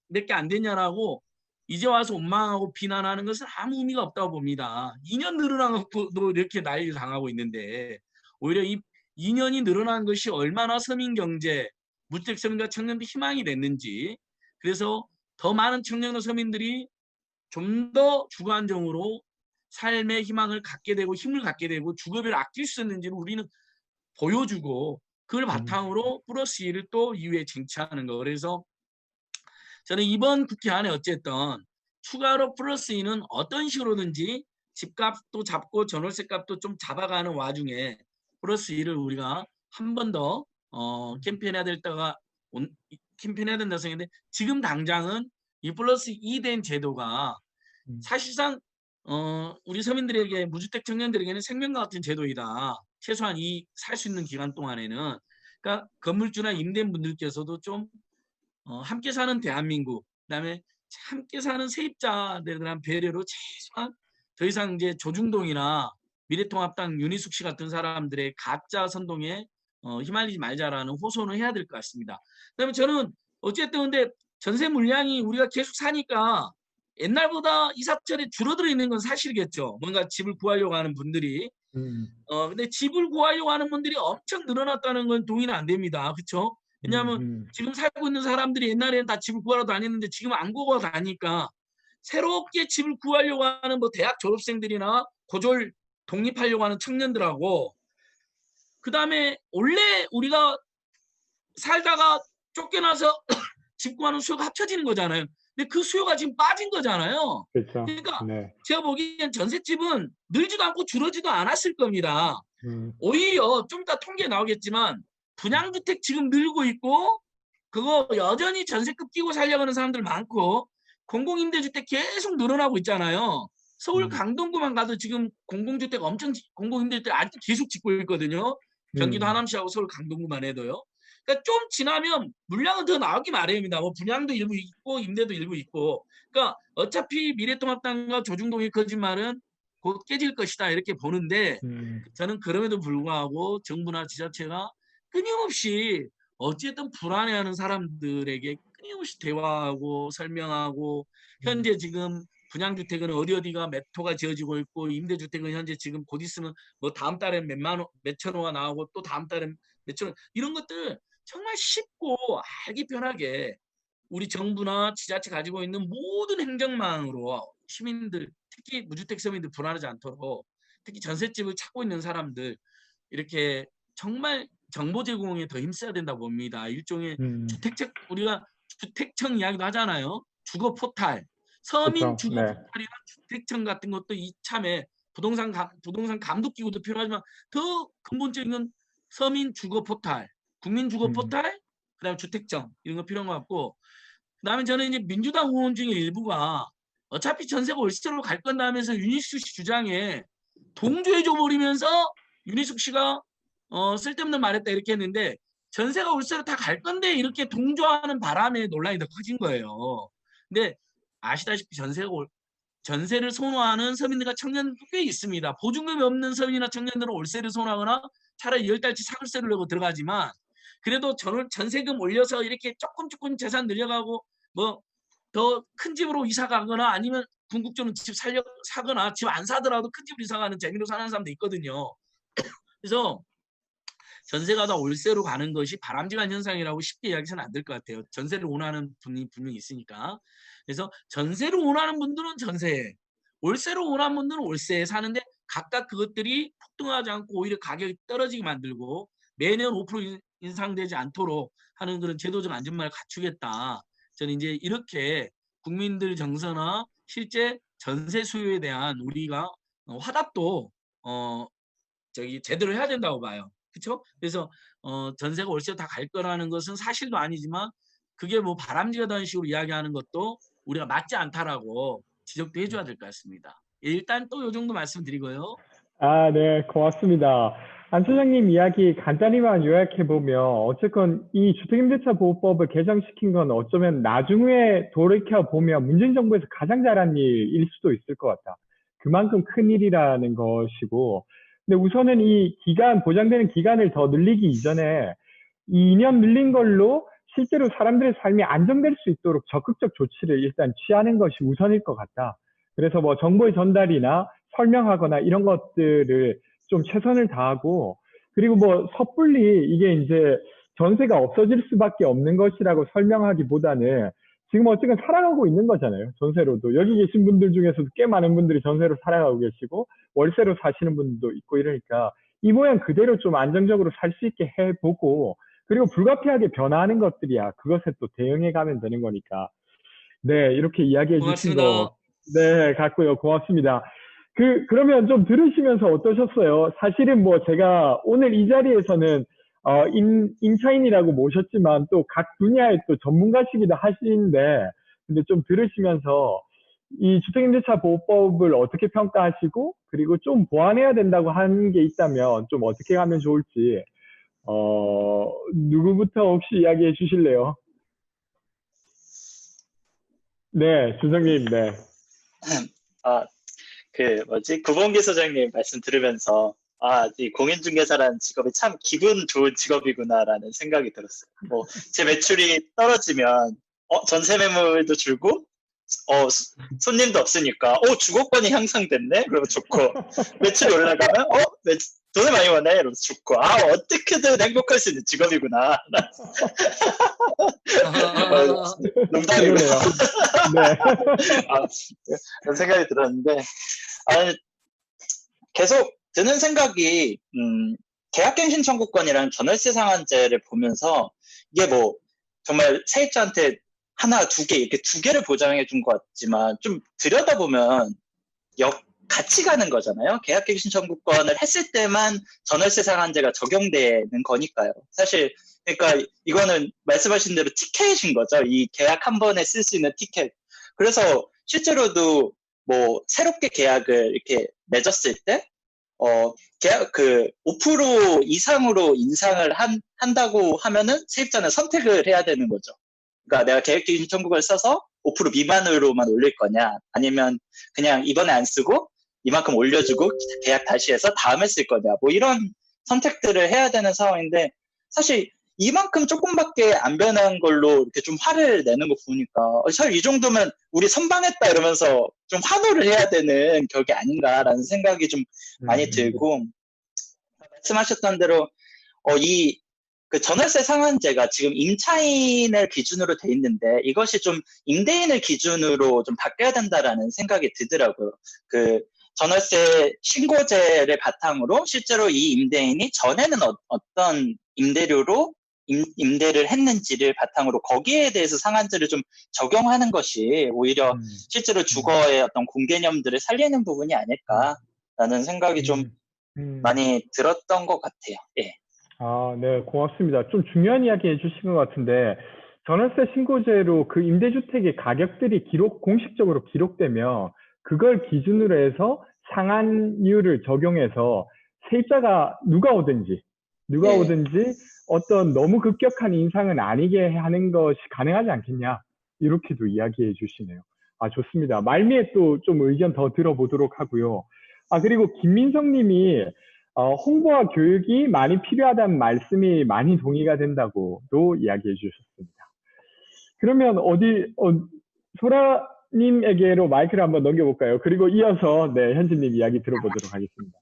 몇 개 안 되냐라고 이제 와서 원망하고 비난하는 것은 아무 의미가 없다고 봅니다. 2년 늘어난 것도 이렇게 난리를 당하고 있는데, 오히려 이 2년이 늘어난 것이 얼마나 서민 경제, 무주택 서민과 청년들 희망이 됐는지, 그래서 더 많은 청년과 서민들이 좀 더 주관적으로 삶의 희망을 갖게 되고 힘을 갖게 되고 주거비를 아낄 수 있는지를 우리는 보여주고, 그걸 바탕으로 플러스 1을 또 이후에 쟁취하는 거. 그래서 저는 이번 국회 안에 어쨌든 추가로 플러스 2는 어떤 식으로든지 집값도 잡고 전월세 값도 좀 잡아가는 와중에 플러스 2를 우리가 한 번 더 캠페인해야 된다고 생각했는데, 지금 당장은 이 플러스 2 된 제도가 사실상 우리 서민들에게, 무주택 청년들에게는 생명과 같은 제도이다. 최소한 이 살 수 있는 기간 동안에는. 그러니까 건물주나 임대인분들께서도 좀 함께 사는 대한민국, 그다음에 함께 사는 세입자들에 대한 배려로 최소한 더 이상 이제 조중동이나 미래통합당 윤희숙 씨 같은 사람들의 가짜 선동에 휘말리지 말자라는 호소는 해야 될 것 같습니다. 그다음에 저는 어쨌든 근데 전세 물량이 우리가 계속 사니까 옛날보다 이사철에 줄어들어 있는 건 사실이겠죠. 뭔가 집을 구하려고 하는 분들이. 근데 집을 구하려고 하는 분들이 엄청 늘어났다는 건 동의는 안 됩니다. 그렇죠? 왜냐하면 지금 살고 있는 사람들이 옛날에는 다 집을 구하러 다녔는데 지금은 안 구하러 다니니까 새롭게 집을 구하려고 하는 뭐 대학 졸업생들이나 고졸 독립하려고 하는 청년들하고, 그 다음에 원래 우리가 살다가 쫓겨나서 집 구하는 수요가 합쳐지는 거잖아요. 근데 그 수요가 지금 빠진 거잖아요. 그렇죠. 그러니까 네. 제가 보기엔 전셋집은 늘지도 않고 줄어지도 않았을 겁니다. 오히려 좀 이따 통계 나오겠지만 분양주택 지금 늘고 있고, 그거 여전히 전세급 끼고 살려고 하는 사람들 많고, 공공임대주택 계속 늘어나고 있잖아요. 서울 강동구만 가도 지금 공공임대주택 아직도 계속 짓고 있거든요. 경기도 하남시하고 서울 강동구만 해도요. 그러니까 좀 지나면 물량은 더 나오기 마련입니다. 뭐 분양도 일부 있고 임대도 일부 있고. 그러니까 어차피 미래통합당과 조중동의 거짓말은 곧 깨질 것이다 이렇게 보는데, 저는 그럼에도 불구하고 정부나 지자체가 끊임없이 어쨌든 불안해하는 사람들에게 끊임없이 대화하고 설명하고, 현재 지금 분양주택은 어디가 몇 호가 지어지고 있고, 임대주택은 현재 지금 곧 있으면 뭐 다음 달엔 몇천 호가 나오고 또 다음 달엔 몇천 호, 이런 것들 정말 쉽고 알기 편하게 우리 정부나 지자체 가지고 있는 모든 행정망으로 시민들, 특히 무주택 서민들 불안하지 않도록, 특히 전셋집을 찾고 있는 사람들 이렇게 정말 정보 제공에 더 힘써야 된다고 봅니다. 일종의 주택청, 우리가 주택청 이야기도 하잖아요. 주거 포탈, 서민 그렇죠. 주거 네. 포탈이나 주택청 같은 것도 이참에 부동산 감독기구도 필요하지만 더 근본적인 건 서민 주거 포탈, 국민 주거 포탈, 그다음에 주택청 이런 거 필요한 것 같고, 그다음에 저는 이제 민주당 의원 중에 일부가 어차피 전세가 월세로 갈 건다 하면서 윤희숙 씨 주장에 동조해줘 버리면서 윤희숙 씨가 쓸데없는 말했다 이렇게 했는데, 전세가 월세로 다 갈 건데 이렇게 동조하는 바람에 논란이 더 커진 거예요. 근데 아시다시피 전세를 선호하는 서민들과 청년들도 꽤 있습니다. 보증금이 없는 서민이나 청년들은 월세를 선호하거나 차라리 10달치 사글세를 내고 들어가지만, 그래도 전세금 올려서 이렇게 조금 재산 늘려가고 뭐 더 큰 집으로 이사 가거나 아니면 궁극적으로 집 사거나 집 안 사더라도 큰 집으로 이사 가는 재미로 사는 사람도 있거든요. 그래서 전세가 다 월세로 가는 것이 바람직한 현상이라고 쉽게 이야기해서는 안 될 것 같아요. 전세를 원하는 분이 분명히 있으니까. 그래서 전세를 원하는 분들은 전세에, 월세로 원하는 분들은 월세에 사는데 각각 그것들이 폭등하지 않고 오히려 가격이 떨어지게 만들고 매년 5% 인상되지 않도록 하는 그런 제도적 안전망을 갖추겠다. 저는 이제 이렇게 국민들 정서나 실제 전세 수요에 대한 우리가 화답도 제대로 해야 된다고 봐요. 그렇죠? 그래서 전세가 월세로 다 갈 거라는 것은 사실도 아니지만 그게 뭐 바람직하다는 식으로 이야기하는 것도 우리가 맞지 않다라고 지적도 해줘야 될 것 같습니다. 일단 또 이 정도 말씀드리고요. 아, 네, 고맙습니다. 안 소장님 이야기 간단히만 요약해보면, 어쨌건 이 주택임대차보호법을 개정시킨 건 어쩌면 나중에 돌이켜보면 문재인 정부에서 가장 잘한 일일 수도 있을 것 같다. 그만큼 큰 일이라는 것이고, 근데 우선은 이 기간, 보장되는 기간을 더 늘리기 이전에 2년 늘린 걸로 실제로 사람들의 삶이 안정될 수 있도록 적극적 조치를 일단 취하는 것이 우선일 것 같다. 그래서 뭐 정보의 전달이나 설명하거나 이런 것들을 좀 최선을 다하고, 그리고 뭐 섣불리 이게 이제 전세가 없어질 수밖에 없는 것이라고 설명하기보다는 지금 어쨌든 살아가고 있는 거잖아요. 전세로도. 여기 계신 분들 중에서도 꽤 많은 분들이 전세로 살아가고 계시고 월세로 사시는 분들도 있고 이러니까 이 모양 그대로 좀 안정적으로 살 수 있게 해보고, 그리고 불가피하게 변화하는 것들이야 그것에 또 대응해 가면 되는 거니까. 네, 이렇게 이야기해 주신 고맙습니다. 거, 네, 같고요. 고맙습니다. 그러면 좀 들으시면서 어떠셨어요? 사실은 뭐 제가 오늘 이 자리에서는, 임차인이라고 모셨지만 또 각 분야의 또 전문가시기도 하시는데, 근데 좀 들으시면서 이 주택임대차보호법을 어떻게 평가하시고, 그리고 좀 보완해야 된다고 하는 게 있다면 좀 어떻게 하면 좋을지, 누구부터 혹시 이야기해 주실래요? 네, 주성님, 네. 아, 구봉기 소장님 말씀 들으면서, 이 공인중개사라는 직업이 참 기분 좋은 직업이구나라는 생각이 들었어요. 뭐, 제 매출이 떨어지면, 전세 매물도 줄고, 손님도 없으니까, 주거권이 향상됐네? 그러면 좋고, 매출이 올라가면, 돈을 많이 버네? 이러면서 좋고, 어떻게든 행복할 수 있는 직업이구나. 농담이고. 그러네요. 네. 그런 생각이 들었는데, 계속 드는 생각이, 계약갱신 청구권이라는 전월세 상한제를 보면서, 이게 뭐, 정말 세입자한테 하나, 두 개, 이렇게 두 개를 보장해 준 것 같지만, 좀 들여다보면, 같이 가는 거잖아요. 계약갱신 청구권을 했을 때만 전월세 상한제가 적용되는 거니까요. 사실, 그러니까 이거는 말씀하신 대로 티켓인 거죠. 이 계약 한 번에 쓸 수 있는 티켓. 그래서 실제로도 뭐 새롭게 계약을 이렇게 맺었을 때, 계약 5% 이상으로 인상을 한다고 하면은 세입자는 선택을 해야 되는 거죠. 그러니까 내가 계약갱신 청구권을 써서 5% 미만으로만 올릴 거냐, 아니면 그냥 이번에 안 쓰고 이만큼 올려주고 계약 다시 해서 다음에 쓸 거냐, 뭐 이런 선택들을 해야 되는 상황인데, 사실 이만큼 조금밖에 안 변한 걸로 이렇게 좀 화를 내는 거 보니까, 사실 이 정도면 우리 선방했다 이러면서 좀 환호를 해야 되는 격이 아닌가라는 생각이 좀 많이 들고, 말씀하셨던 대로, 그 전월세 상한제가 지금 임차인을 기준으로 돼 있는데, 이것이 좀 임대인을 기준으로 좀 바뀌어야 된다라는 생각이 들더라고요. 그 전월세 신고제를 바탕으로 실제로 이 임대인이 전에는 어떤 임대료로 임대를 했는지를 바탕으로 거기에 대해서 상한제를 좀 적용하는 것이 오히려 실제로 주거의 어떤 공개념들을 살리는 부분이 아닐까라는 생각이 좀 많이 들었던 것 같아요. 예. 네, 고맙습니다. 좀 중요한 이야기 해주신 것 같은데, 전월세 신고제로 그 임대주택의 가격들이 공식적으로 기록되면 그걸 기준으로 해서 상한율을 적용해서 세입자가 누가 오든지 어떤 너무 급격한 인상은 아니게 하는 것이 가능하지 않겠냐, 이렇게도 이야기해 주시네요. 좋습니다. 말미에 또 좀 의견 더 들어보도록 하고요. 그리고 김민성 님이 홍보와 교육이 많이 필요하다는 말씀이 많이 동의가 된다고도 이야기해 주셨습니다. 그러면 소라님에게로 마이크를 한번 넘겨볼까요? 그리고 이어서 현진님 이야기 들어보도록 하겠습니다.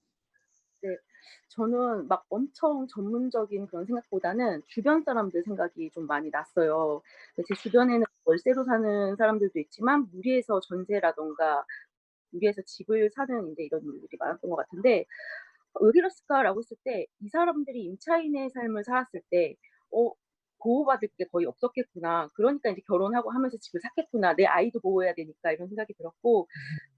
네, 저는 막 엄청 전문적인 그런 생각보다는 주변 사람들 생각이 좀 많이 났어요. 제 주변에는 월세로 사는 사람들도 있지만 무리해서 전세라든가 무리해서 집을 사는 인제 이런 일들이 많았던 것 같은데, '왜 그랬을까?'라고 했을 때 이 사람들이 임차인의 삶을 살았을 때 '어 보호받을 게 거의 없었겠구나. 그러니까 인제 결혼하고 하면서 집을 샀겠구나. 내 아이도 보호해야 되니까.' 이런 생각이 들었고,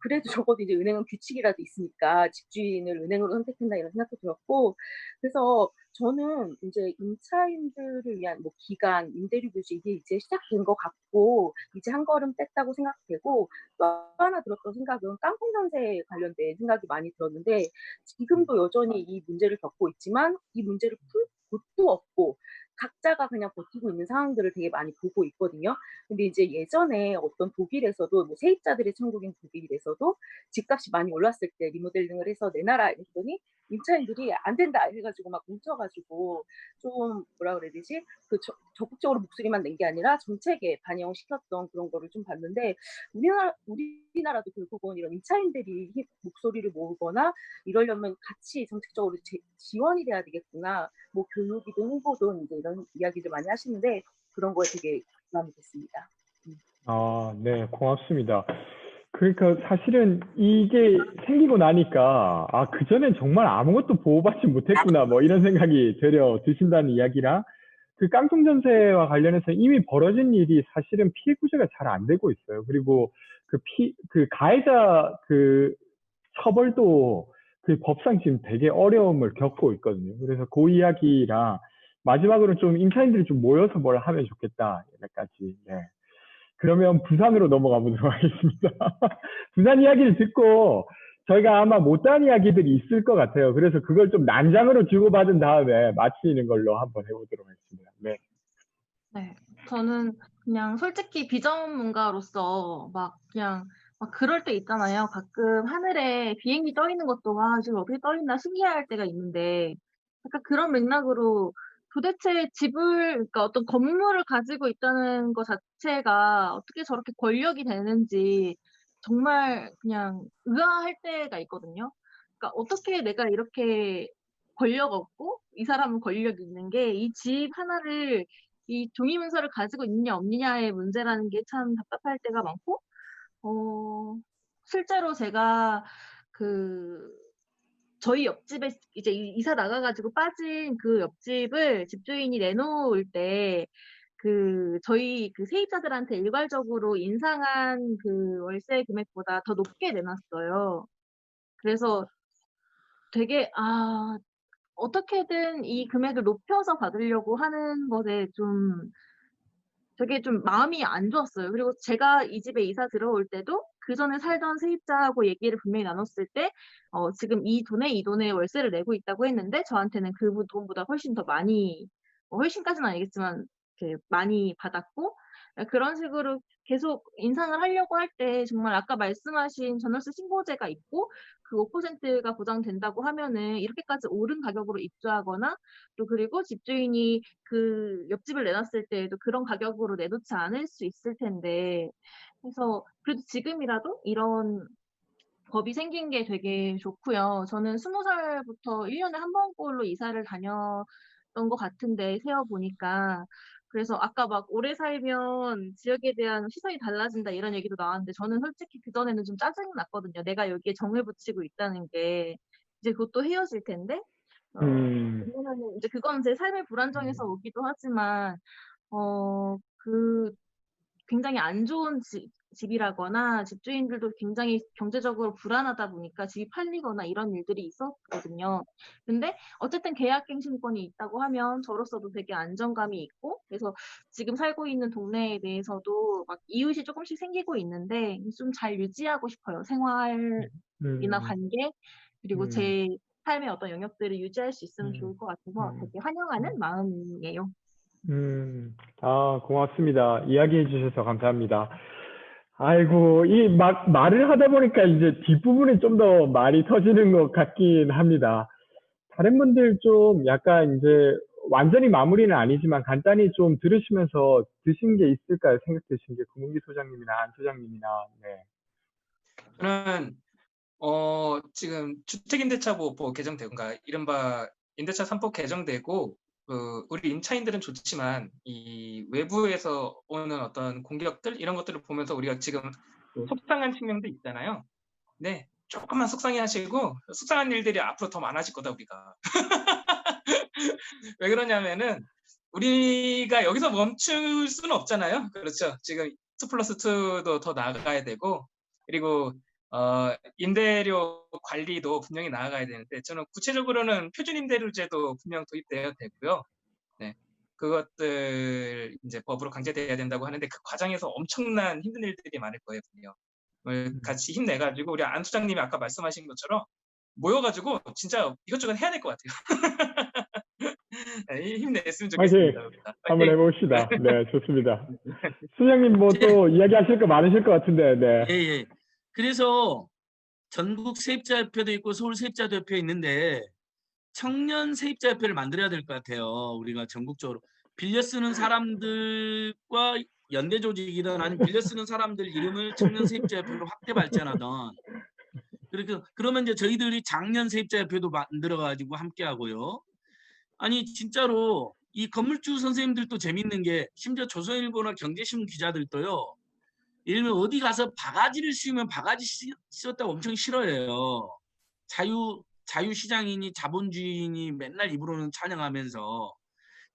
그래도 적어도 이제 은행은 규칙이라도 있으니까 '집주인을 은행으로 선택한다.' 이런 생각도 들었고, 그래서 저는 인제 임차인들을 위한 뭐 기간, 임대료 규제 이게 이제 시작된 것 같고 이제 한 걸음 뗐다고 생각되고, 또 하나 들었던 생각은 깡통 전세 관련된 생각이 많이 들었는데, 지금도 여전히 이 문제를 겪고 있지만 이 문제를 풀 곳도 없고 각자가 그냥 버티고 있는 상황들을 되게 많이 보고 있거든요. 근데 이제 예전에 어떤 독일에서도 뭐 세입자들의 천국인 독일에서도 집값이 많이 올랐을 때 리모델링을 해서 내놔라 이랬더니 임차인들이 "안 된다." 해 가지고 막 뭉쳐 가지고 좀 뭐라 그래야 되지? 그 적극적으로 목소리만 낸 게 아니라 정책에 반영시켰던 그런 거를 좀 봤는데, 우리나라도 결국은 이런 임차인들이 목소리를 모으거나 이러려면 같이 정책적으로 지원이 돼야 되겠구나. 뭐 교육이든 홍보든 이제 이런 이야기들 많이 하시는데 그런 거에 되게 공감이 됐습니다. 아, 네, 고맙습니다. 그러니까 사실은 이게 생기고 나니까, 아, 그전엔 정말 아무것도 보호받지 못했구나, 뭐 이런 생각이 되려 드신다는 이야기랑, 그 깡통 전세와 관련해서 이미 벌어진 일이 사실은 피해 구제가 잘 안 되고 있어요. 그리고 그 가해자 그 처벌도 그 법상 지금 되게 어려움을 겪고 있거든요. 그래서 그 이야기랑 마지막으로 좀 임차인들이 좀 모여서 뭘 하면 좋겠다, 여기까지. 네. 그러면 부산으로 넘어가 보도록 하겠습니다. 부산 이야기를 듣고 저희가 아마 못다한 이야기들이 있을 것 같아요. 그래서 그걸 좀 난장으로 주고받은 다음에 마치는 걸로 한번 해보도록 하겠습니다. 네. 네. 저는 그냥 솔직히 비전문가로서 막 그냥 막 그럴 때 있잖아요. 가끔 하늘에 비행기 떠 있는 것도 '와 지금 어떻게 떠 있나.' 신기해할 때가 있는데, 약간 그런 맥락으로 도대체 집을, 그러니까 어떤 건물을 가지고 있다는 거 자체가 어떻게 저렇게 권력이 되는지 정말 그냥 의아할 때가 있거든요. 그러니까 어떻게 내가 이렇게 권력 없고 이 사람은 권력이 있는 게 이 집 하나를, 이 종이 문서를 가지고 있느냐 없느냐의 문제라는 게 참 답답할 때가 많고, 실제로 제가 그 저희 옆집에 이제 이사 나가 가지고 빠진 그 옆집을 집주인이 내놓을 때 저희 그 세입자들한테 일괄적으로 인상한 그 월세 금액보다 더 높게 내놨어요. 그래서 되게 어떻게든 이 금액을 높여서 받으려고 하는 것에 좀 되게 좀 마음이 안 좋았어요. 그리고 제가 이 집에 이사 들어올 때도 그전에 살던 세입자하고 얘기를 분명히 나눴을 때 지금 이 돈에 월세를 내고 있다고 했는데 저한테는 그 돈보다 훨씬 더 많이, 훨씬까지는 아니겠지만 이렇게 많이 받았고, 그런 식으로 계속 인상을 하려고 할 때 정말 아까 말씀하신 전월세 신고제가 있고 그 5%가 보장된다고 하면은 이렇게까지 오른 가격으로 입주하거나, 또 그리고 집주인이 그 옆집을 내놨을 때에도 그런 가격으로 내놓지 않을 수 있을 텐데, 그래서 그래도 지금이라도 이런 법이 생긴 게 되게 좋고요. 저는 20살부터 1 년에 한 번꼴로 이사를 다녔던 것 같은데 세어 보니까. 그래서 아까 막 "오래 살면 지역에 대한 시선이 달라진다." 이런 얘기도 나왔는데, 저는 솔직히 그전에는 좀 짜증이 났거든요. 내가 여기에 정을 붙이고 있다는 게. 이제 곧 또 헤어질 텐데 음, 왜냐면은 인제 그건 제 삶의 불안정에서 오기도 하지만 그 굉장히 안 좋은 집이라거나 집주인들도 굉장히 경제적으로 불안하다 보니까 집이 팔리거나 이런 일들이 있었거든요. 근데 어쨌든 계약갱신권이 있다고 하면 저로서도 되게 안정감이 있고, 그래서 지금 살고 있는 동네에 대해서도 막 이웃이 쪼끔씩 생기고 있는데 좀 잘 유지하고 싶어요. 생활이나 음, 관계, 그리고 음, 제 삶의 어떤 영역들을 유지할 수 있으면 음, 좋을 것 같아서 음, 되게 환영하는 마음이에요. 아, 고맙습니다. 이야기해 주셔서 감사합니다. 아이고, 말을 하다 보니까 이제 뒷부분이 좀 더 말이 터지는 것 같긴 합니다. 다른 분들 좀 약간 이제 완전히 마무리는 아니지만 간단히 좀 들으시면서 드신 게 있을까요? 생각 드신 게 구문기 소장님이나 안 소장님이나. 네. 저는 지금 주택임대차보호법 개정되고, 그러니까 이른바 임대차 3법 개정되고, 우리 임차인들은 좋지만 이 외부에서 오는 어떤 공격들 이런 것들을 보면서 우리가 지금 속상한 측면도 있잖아요. 네, 조금만 속상해 하시고 속상한 일들이 앞으로 더 많아질 거다 우리가. 왜 그러냐면은 우리가 여기서 멈출 수는 없잖아요. 그렇죠. 지금 2+2도 더 나아가야 되고, 그리고 임대료 관리도 분명히 나아가야 되는데, 저는 구체적으로는 표준임대료제도 분명 도입되어야 되고요. 네, 그것들 이제 법으로 강제돼야 된다고 하는데 그 과정에서 엄청난 힘든 일들이 많을 거예요, 분명. 같이 힘내가지고 우리 안 소장님이 아까 말씀하신 것처럼 모여가지고 진짜 이것저것 해야 될 것 같아요. 네, 힘냈으면 좋겠습니다. 화이팅! 우리가. 한번 화이팅! 해봅시다. 네, 좋습니다. 수장님 뭐 또 이야기하실 거 많으실 것 같은데, 네. 예. 그래서 전국 세입자협회도 있고 서울 세입자협회 있는데 청년 세입자협회를 만들어야 될 것 같아요. 우리가 전국적으로 빌려 쓰는 사람들과 연대 조직이든 아니면 빌려 쓰는 사람들 이름을 청년 세입자협회로 확대 발전하든, 그러면 이제 저희들이 장년 세입자협회도 만들어 가지고 함께 하고요. 아니 진짜로 이 건물주 선생님들도 재밌는 게 심지어 조선일보나 경제신문 기자들도요. 예를 들면 어디 가서 바가지를 씌우면 바가지 씌웠다고 엄청 싫어해요. 자유시장이니 자본주의니 맨날 입으로는 찬양하면서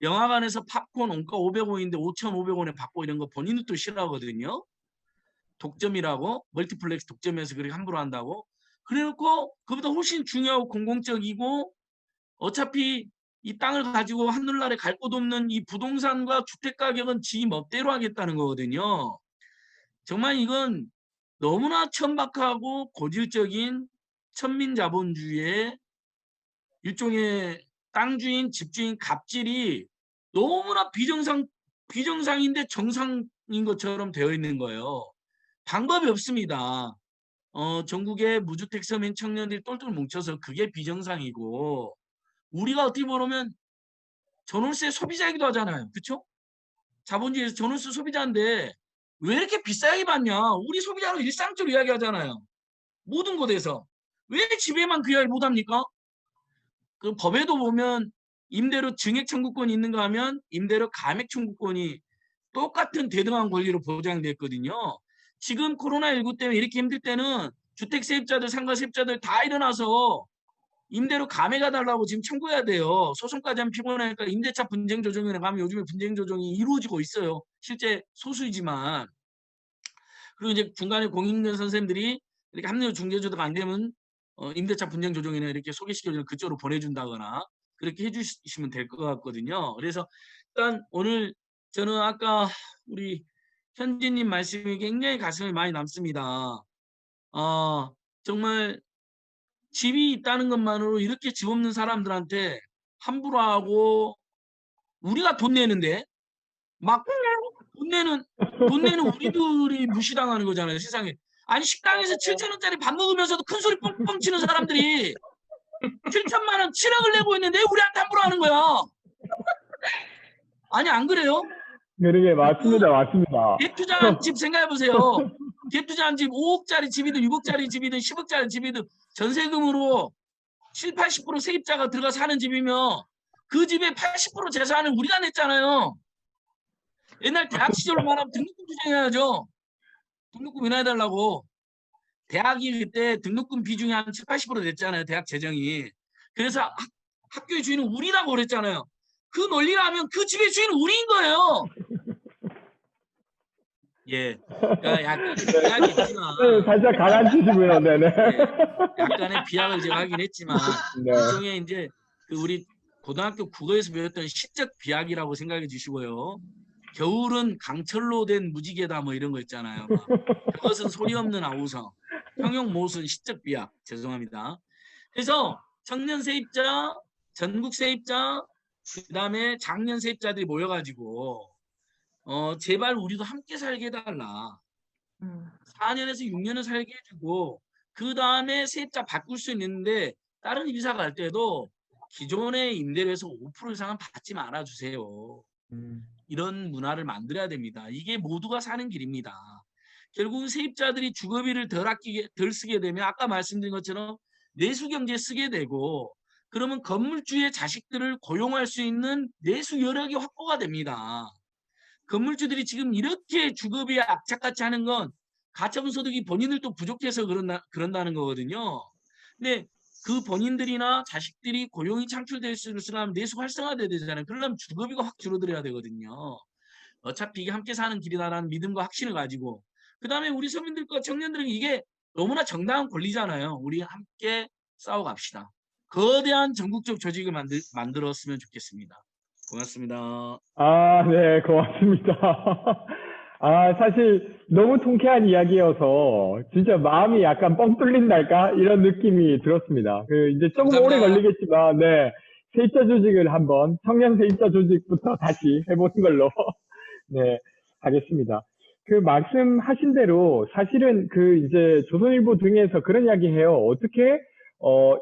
영화관에서 팝콘 원가 500원인데 5,500원에 받고 이런 거 본인도 싫어하거든요. 독점이라고 멀티플렉스 독점에서 그렇게 함부로 한다고. 그래놓고 그보다 훨씬 중요하고 공공적이고 어차피 이 땅을 가지고 하늘나라에 갈 곳 없는 이 부동산과 주택 가격은 지 멋대로 하겠다는 거거든요. 정말 이건 너무나 천박하고 고질적인 천민자본주의의 일종의 땅주인, 집주인 갑질이 너무나 비정상인데 정상인 것처럼 되어 있는 거예요. 방법이 없습니다. 전국의 무주택 서민 청년들이 똘똘 뭉쳐서 그게 비정상이고, 우리가 어떻게 보면 전월세 소비자이기도 하잖아요. 그렇죠? 자본주의에서 전월세 소비자인데 왜 이렇게 비싸게 받냐? 우리 소비자는 일상적으로 이야기하잖아요. 모든 곳에서. 왜 집에만 그 이야기 못합니까? 그 법에도 보면 임대료 증액 청구권이 있는가 하면 임대료 감액 청구권이 똑같은 대등한 권리로 보장됐거든요. 지금 코로나19 때문에 이렇게 힘들 때는 주택 세입자들, 상가 세입자들 다 일어나서 임대료 감액해달라고 지금 청구해야 돼요. 소송까지 하면 피곤하니까 임대차 분쟁조정위원회 가면 요즘에 분쟁조정이 이루어지고 있어요. 실제 소수이지만. 그리고 이제 중간에 공익연 선생님들이 이렇게 합리적 중재조도가 안 되면 임대차 분쟁조정위원회 이렇게 소개시켜주는 그쪽으로 보내준다거나 그렇게 해주시면 될 것 같거든요. 그래서 일단 오늘 저는 아까 우리 현진님 말씀이 굉장히 가슴에 많이 남습니다. 정말 집이 있다는 것만으로 이렇게 집 없는 사람들한테 함부로 하고 우리가 돈 내는데 막 돈 내는 우리들이 무시당하는 거잖아요, 세상에. 아니 식당에서 7,000원짜리 밥 먹으면서도 큰 소리 뻥뻥 치는 사람들이 7천만 원 7억을 내고 있는데 왜 우리한테 함부로 하는 거야? 아니 안 그래요? 그러게, 맞습니다. 맞습니다. 갭 투자한 집 생각해 보세요. 갭 투자한 집 5억짜리 집이든 6억짜리 집이든 10억짜리 집이든 전세금으로 7, 80% 세입자가 들어가 사는 집이면 그 집의 80% 재산을 우리가 냈잖아요. 옛날 대학 시절로 말하면 등록금 투자해야죠. 등록금 인하해달라고. 대학이 그때 등록금 비중이 한 7, 80% 됐잖아요. 대학 재정이. 그래서 학교의 주인은 우리라고 그랬잖아요. 그 논리라면 그 집의 주인은 우리인 거예요. 예. 그러니까 약간 비약이 있지만. 네, 살짝 가라앉히시고요. 네네. 예, 약간의 비약을 제가 하긴 했지만 네. 일종의 이제 그 우리 고등학교 국어에서 배웠던 시적 비약이라고 생각해 주시고요. 겨울은 강철로 된 무지개다 뭐 이런 거 있잖아요. 막. 그것은 소리 없는 아우성. 형용 모순 시적 비약. 죄송합니다. 그래서 청년 세입자, 전국 세입자, 그다음에 장년 세입자들이 모여가지고 제발 우리도 함께 살게 해달라. 4년에서 6년을 살게 해주고 그 다음에 세입자 바꿀 수 있는데 다른 이사 갈 때도 기존의 임대료에서 5% 이상은 받지 말아주세요. 이런 문화를 만들어야 됩니다. 이게 모두가 사는 길입니다. 결국은 세입자들이 주거비를 덜 쓰게 되면 아까 말씀드린 것처럼 내수경제에 쓰게 되고 그러면 건물주의 자식들을 고용할 수 있는 내수 여력이 확보가 됩니다. 건물주들이 지금 이렇게 주거비에 악착같이 하는 건 가처분 소득이 본인들도 부족해서 그런다는 거거든요. 근데 그 본인들이나 자식들이 고용이 창출될 수 있으려면 내수 활성화돼야 되잖아요. 그러려면 주거비가 확 줄어들어야 되거든요. 어차피 이게 함께 사는 길이다라는 믿음과 확신을 가지고 그다음에 우리 서민들과 청년들은 이게 너무나 정당한 권리잖아요. 우리 함께 싸워갑시다. 거대한 전국적 조직을 만들었으면 좋겠습니다. 고맙습니다. 아, 네, 고맙습니다. 아, 사실 너무 통쾌한 이야기여서 진짜 마음이 약간 뻥 뚫린달까? 이런 느낌이 들었습니다. 이제 조금 오래 감사합니다. 걸리겠지만, 네, 세입자 조직을 한번, 청년 세입자 조직부터 다시 해보는 걸로, 네, 하겠습니다. 말씀하신 대로 사실은 이제 조선일보 등에서 그런 이야기 해요. 어떻게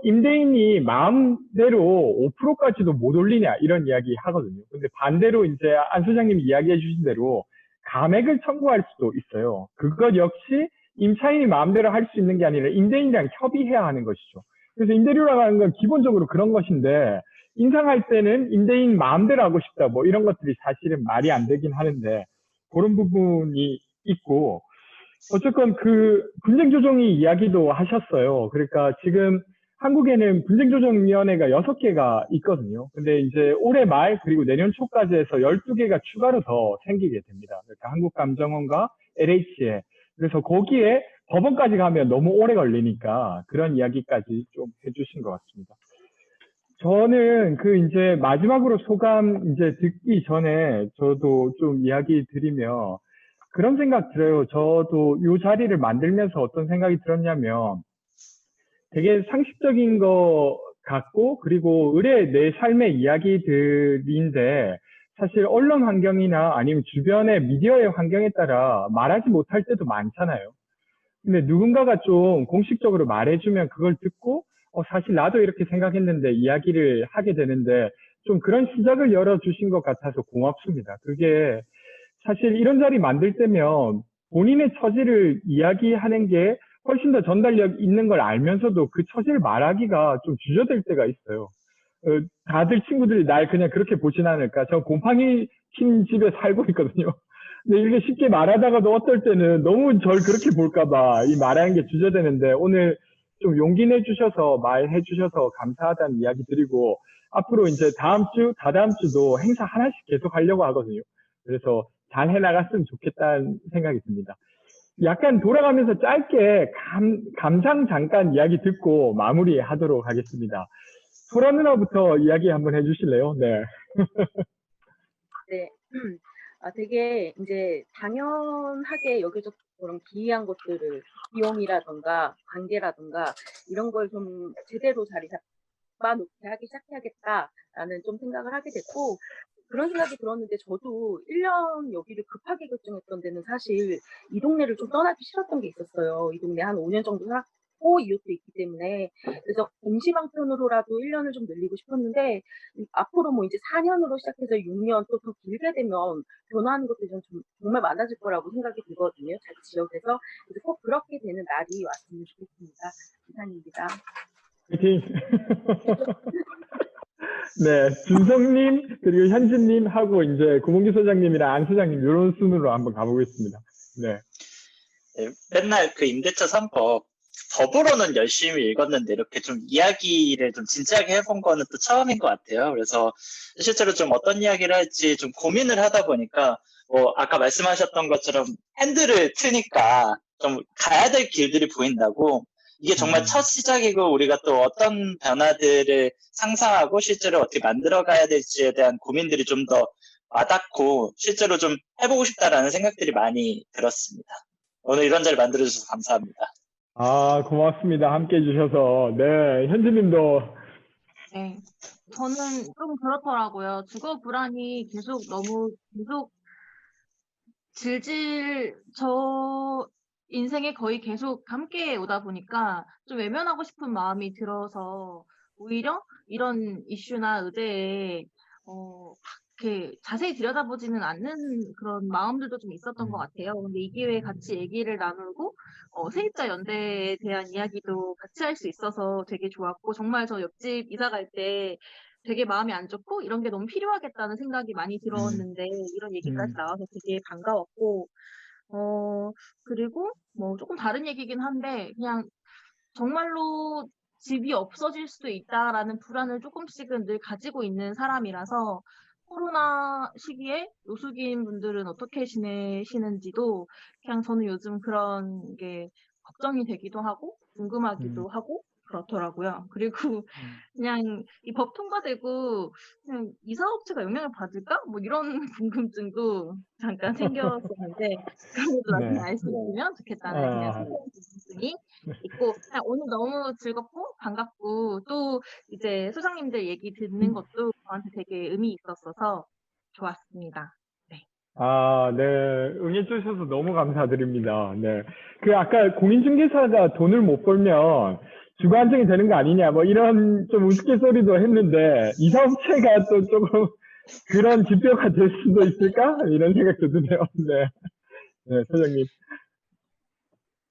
임대인이 마음대로 5%까지도 못 올리냐 이런 이야기 하거든요. 근데 반대로 이제 안 소장님이 이야기해 주신 대로 감액을 청구할 수도 있어요. 그것 역시 임차인이 마음대로 할 수 있는 게 아니라 임대인이랑 협의해야 하는 것이죠. 그래서 임대료라고 하는 건 기본적으로 그런 것인데 인상할 때는 임대인 마음대로 하고 싶다 뭐 이런 것들이 사실은 말이 안 되긴 하는데 그런 부분이 있고 어쨌건 분쟁조정위 이야기도 하셨어요. 그러니까 지금 한국에는 분쟁조정위원회가 6개가 있거든요. 근데 이제 올해 말 그리고 내년 초까지 해서 12개가 추가로 더 생기게 됩니다. 그러니까 한국감정원과 LH에. 그래서 거기에 법원까지 가면 너무 오래 걸리니까 그런 이야기까지 좀 해주신 것 같습니다. 저는 이제 마지막으로 소감 이제 듣기 전에 저도 좀 이야기 드리며 그런 생각 들어요. 저도 이 자리를 만들면서 어떤 생각이 들었냐면 되게 상식적인 거 같고 그리고 내 삶의 이야기들인데 사실 언론 환경이나 아니면 주변의 미디어의 환경에 따라 말하지 못할 때도 많잖아요. 근데 누군가가 좀 공식적으로 말해주면 그걸 듣고 사실 나도 이렇게 생각했는데 이야기를 하게 되는데 좀 그런 시작을 열어주신 것 같아서 고맙습니다. 그게 사실 이런 자리 만들 때면 본인의 처지를 이야기하는 게 훨씬 더 전달력 있는 걸 알면서도 그 처지를 말하기가 좀 주저될 때가 있어요. 다들 친구들이 날 그냥 그렇게 보진 않을까. 저 곰팡이 핀 집에 살고 있거든요. 근데 이렇게 쉽게 말하다가도 어떨 때는 너무 절 그렇게 볼까봐 이 말하는 게 주저되는데 오늘 좀 용기 내주셔서 말해 주셔서 감사하다는 이야기 드리고 앞으로 이제 다음 주, 다다음 주도 행사 하나씩 계속 하려고 하거든요. 그래서 잘 해나갔으면 좋겠다는 생각이 듭니다. 약간 돌아가면서 짧게 감상 잠깐 이야기 듣고 마무리하도록 하겠습니다. 소라 누나부터 이야기 한번 해주실래요? 네. 네. 되게 이제 당연하게 여기저기 그런 기이한 것들을 비용이라던가 관계라던가 이런 걸 좀 제대로 자리 잡아놓게 하기 시작해야겠다라는 좀 생각을 하게 됐고 그런 생각이 들었는데 저도 1년 여기를 급하게 결정했던 데는 사실 이 동네를 좀 떠나기 싫었던 게 있었어요. 이 동네 한 5년 정도 살았고 이웃도 있기 때문에 그래서 임시방편으로라도 1년을 좀 늘리고 싶었는데 앞으로 뭐 이제 4년으로 시작해서 6년 또 더 길게 되면 변화하는 것들이 좀 정말 많아질 거라고 생각이 들거든요. 자기 지역에서. 그래서 꼭 그렇게 되는 날이 왔으면 좋겠습니다. 이상입니다. 파이팅! 네, 준성님, 그리고 현진님 하고 이제 구문기 소장님이랑 안 소장님 이런 순으로 한번 가보겠습니다. 네. 네, 맨날 그 임대차 3법 법으로는 열심히 읽었는데 이렇게 좀 이야기를 좀 진지하게 해본 거는 또 처음인 것 같아요. 그래서 실제로 좀 어떤 이야기를 할지 좀 고민을 하다 보니까 뭐 아까 말씀하셨던 것처럼 핸들을 트니까 좀 가야 될 길들이 보인다고 이게 정말 첫 시작이고 우리가 또 어떤 변화들을 상상하고 실제로 어떻게 만들어가야 될지에 대한 고민들이 좀 더 와닿고 실제로 좀 해보고 싶다라는 생각들이 많이 들었습니다. 오늘 이런 자리 만들어주셔서 감사합니다. 아, 고맙습니다. 함께 해주셔서. 네, 현진님도. 네. 저는 좀 그렇더라고요. 주거 불안이 계속 저 인생에 거의 계속 함께 오다 보니까 좀 외면하고 싶은 마음이 들어서 오히려 이런 이슈나 의제에 이렇게 자세히 들여다보지는 않는 그런 마음들도 좀 있었던 것 같아요. 근데 이 기회에 같이 얘기를 나누고 세입자 연대에 대한 이야기도 같이 할 수 있어서 되게 좋았고 정말 저 옆집 이사 갈 때 되게 마음이 안 좋고 이런 게 너무 필요하겠다는 생각이 많이 들었는데 이런 얘기까지 나와서 되게 반가웠고 그리고 뭐 조금 다른 얘기긴 한데 그냥 정말로 집이 없어질 수도 있다라는 불안을 조금씩은 늘 가지고 있는 사람이라서 코로나 시기에 노숙인 분들은 어떻게 지내시는지도 그냥 저는 요즘 그런 게 걱정이 되기도 하고 궁금하기도 하고 그렇더라고요. 그리고 그냥 이 법 통과되고 그냥 이사업체가 영향을 받을까? 뭐 이런 궁금증도 잠깐 생겼었는데 그런 것도 나중에 네. 알 수 있으면 좋겠다는 그냥 아, 궁금증이 있고 그냥 오늘 너무 즐겁고 반갑고 또 이제 소장님들 얘기 듣는 것도 저한테 되게 의미 있었어서 좋았습니다. 네. 아, 네. 응해주셔서 너무 감사드립니다. 네. 그 아까 공인중개사가 돈을 못 벌면 주거 안정이 되는 거 아니냐, 뭐 이런 좀 우스갯소리도 했는데 이사업체가 또 조금 그런 지표가 될 수도 있을까? 이런 생각도 드네요. 네. 네, 소장님.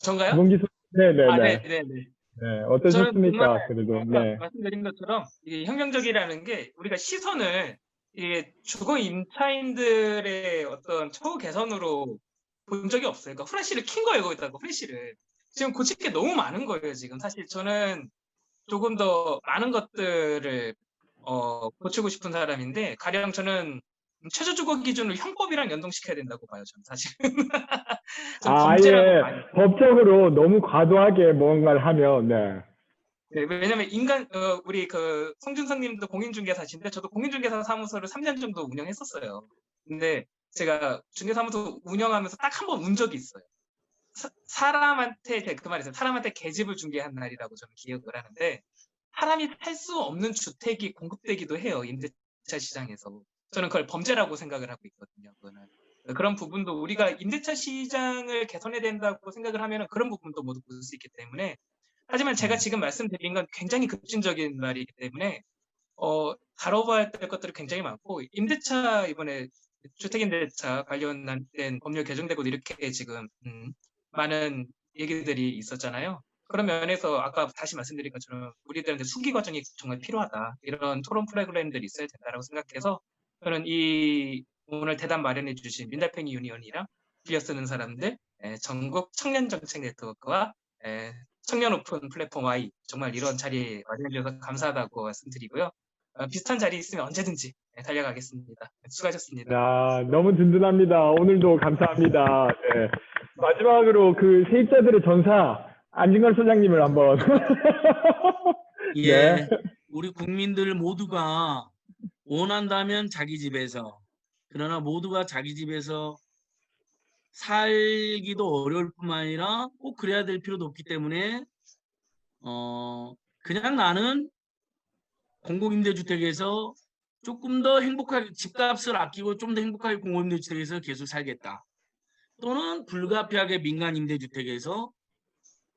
전가요? 주봉기수, 네네네. 네네네. 네, 저는 정말 어떠셨습니까? 그래도, 아까 네. 말씀드린 것처럼 이게 혁명적이라는 게 우리가 시선을 이게 주거 임차인들의 어떤 처우 개선으로 본 적이 없어요. 그러니까 후레쉬를 킨 거예요, 거기다가 후레쉬를. 지금 고칠 게 너무 많은 거예요, 지금. 사실 저는 조금 더 많은 것들을 고치고 싶은 사람인데 가령 저는 최저주거 기준을 형법이랑 연동시켜야 된다고 봐요, 저는 사실. 좀 범죄라고 아예 봐요. 법적으로 너무 과도하게 뭔가를 하면, 네. 네, 왜냐면 우리 그 성준성님도 공인중개사신데 저도 공인중개사 사무소를 3년 정도 운영했었어요. 근데 제가 중개사무소 운영하면서 딱 한 번 운 적이 있어요. 사람한테 그 말이 있어요. 사람한테 계집을 중개한 날이라고 저는 기억을 하는데 사람이 살 수 없는 주택이 공급되기도 해요. 임대차 시장에서. 저는 그걸 범죄라고 생각을 하고 있거든요. 그거는. 그런 부분도 우리가 임대차 시장을 개선해야 된다고 생각을 하면 그런 부분도 모두 볼 수 있기 때문에 하지만 제가 지금 말씀드린 건 굉장히 급진적인 말이기 때문에 다뤄봐야 될 것들이 굉장히 많고 임대차 이번에 주택임대차 관련된 법률 개정되고 이렇게 지금 많은 얘기들이 있었잖아요. 그런 면에서 아까 다시 말씀드린 것처럼 우리들한테 수기 과정이 정말 필요하다. 이런 토론 프로그램들이 있어야 된다고 생각해서 저는 이 오늘 대담 마련해 주신 민달팽이 유니언이랑 빌려 쓰는 사람들 전국 청년 정책 네트워크와 청년 오픈 플랫폼 Y 정말 이런 자리에 마련해 주셔서 감사하다고 말씀드리고요. 비슷한 자리 있으면 언제든지 달려가겠습니다. 수고하셨습니다. 야, 너무 든든합니다. 오늘도 감사합니다. 네. 마지막으로 그 세입자들의 전사, 안진걸 소장님을 한번. 예, 네. 우리 국민들 모두가 원한다면 자기 집에서, 그러나 모두가 자기 집에서 살기도 어려울 뿐만 아니라 꼭 그래야 될 필요도 없기 때문에 그냥 나는 공공임대주택에서 조금 더 행복하게 집값을 아끼고 좀 더 행복하게 공공임대주택에서 계속 살겠다. 또는 불가피하게 민간임대주택에서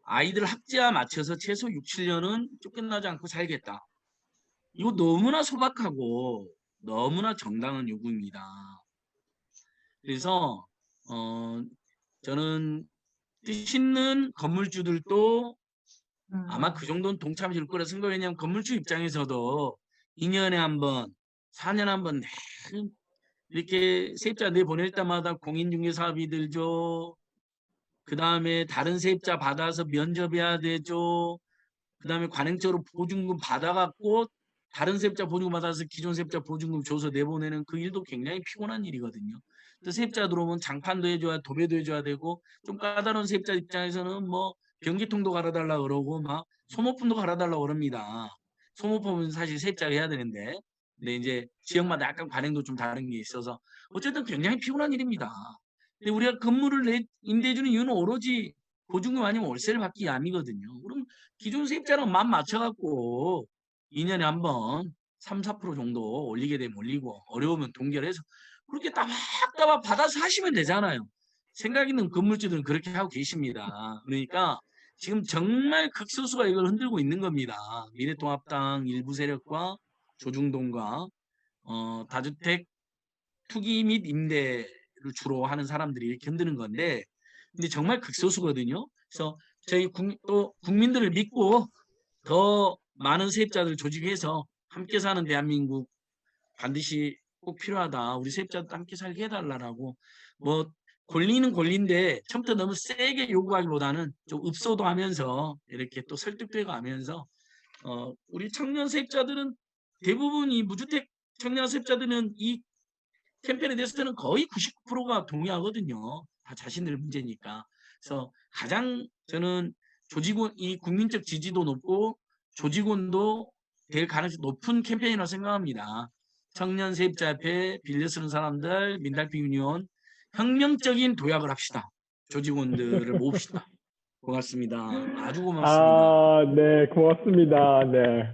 아이들 학제와 맞춰서 최소 6, 7년은 쫓겨나지 않고 살겠다. 이거 너무나 소박하고 너무나 정당한 요구입니다. 그래서 저는 뜻 있는 건물주들도 아마 그 정도는 동참해 줄 거라 생각해요. 왜냐하면 건물주 입장에서도 2년에 한 번, 4년에 한 번 이렇게 세입자 내보낼 때마다 공인중개사비 들죠. 그 다음에 다른 세입자 받아서 면접해야 되죠. 그 다음에 관행적으로 보증금 받아갖고 다른 세입자 보증금 받아서 기존 세입자 보증금 줘서 내보내는 그 일도 굉장히 피곤한 일이거든요. 또 세입자 들어오면 장판도 해줘야 도배도 해줘야 되고 좀 까다로운 세입자 입장에서는 뭐 변기통도 갈아달라 그러고 막 소모품도 갈아달라 그럽니다. 소모품은 사실 세입자가 해야 되는데 근데 이제 지역마다 약간 관행도 좀 다른 게 있어서 어쨌든 굉장히 피곤한 일입니다. 근데 우리가 건물을 임대해주는 이유는 오로지 보증금 아니면 월세를 받기 위함이거든요. 그럼 기존 세입자랑 맘 맞춰갖고 2년에 한 번 3, 4% 정도 올리게 되면 올리고 어려우면 동결해서 그렇게 따박따박 받아서 하시면 되잖아요. 생각 있는 건물주들은 그렇게 하고 계십니다. 그러니까 지금 정말 극소수가 이걸 흔들고 있는 겁니다. 미래통합당 일부 세력과 조중동과 다주택 투기 및 임대를 주로 하는 사람들이 견디는 건데, 근데 정말 극소수거든요. 그래서 저희 또 국민들을 믿고 더 많은 세입자들 조직해서 함께 사는 대한민국 반드시 꼭 필요하다. 우리 세입자도 함께 살게 해달라고. 뭐 권리는 권리인데 처음부터 너무 세게 요구하기보다는 좀 읍소도 하면서 이렇게 또 설득되고 하면서 우리 청년 세입자들은 대부분 이 무주택 청년 세입자들은 이 캠페인에 대해서는 거의 99%가 동의하거든요. 다 자신들 문제니까. 그래서 가장 저는 조직원 이 국민적 지지도 높고 조직원도 될 가능성이 높은 캠페인이라고 생각합니다. 청년 세입자 협회, 빌려 쓰는 사람들, 민달피 유니온 혁명적인 도약을 합시다. 조직원들을 모읍시다. 고맙습니다. 아주 고맙습니다. 네, 고맙습니다. 네.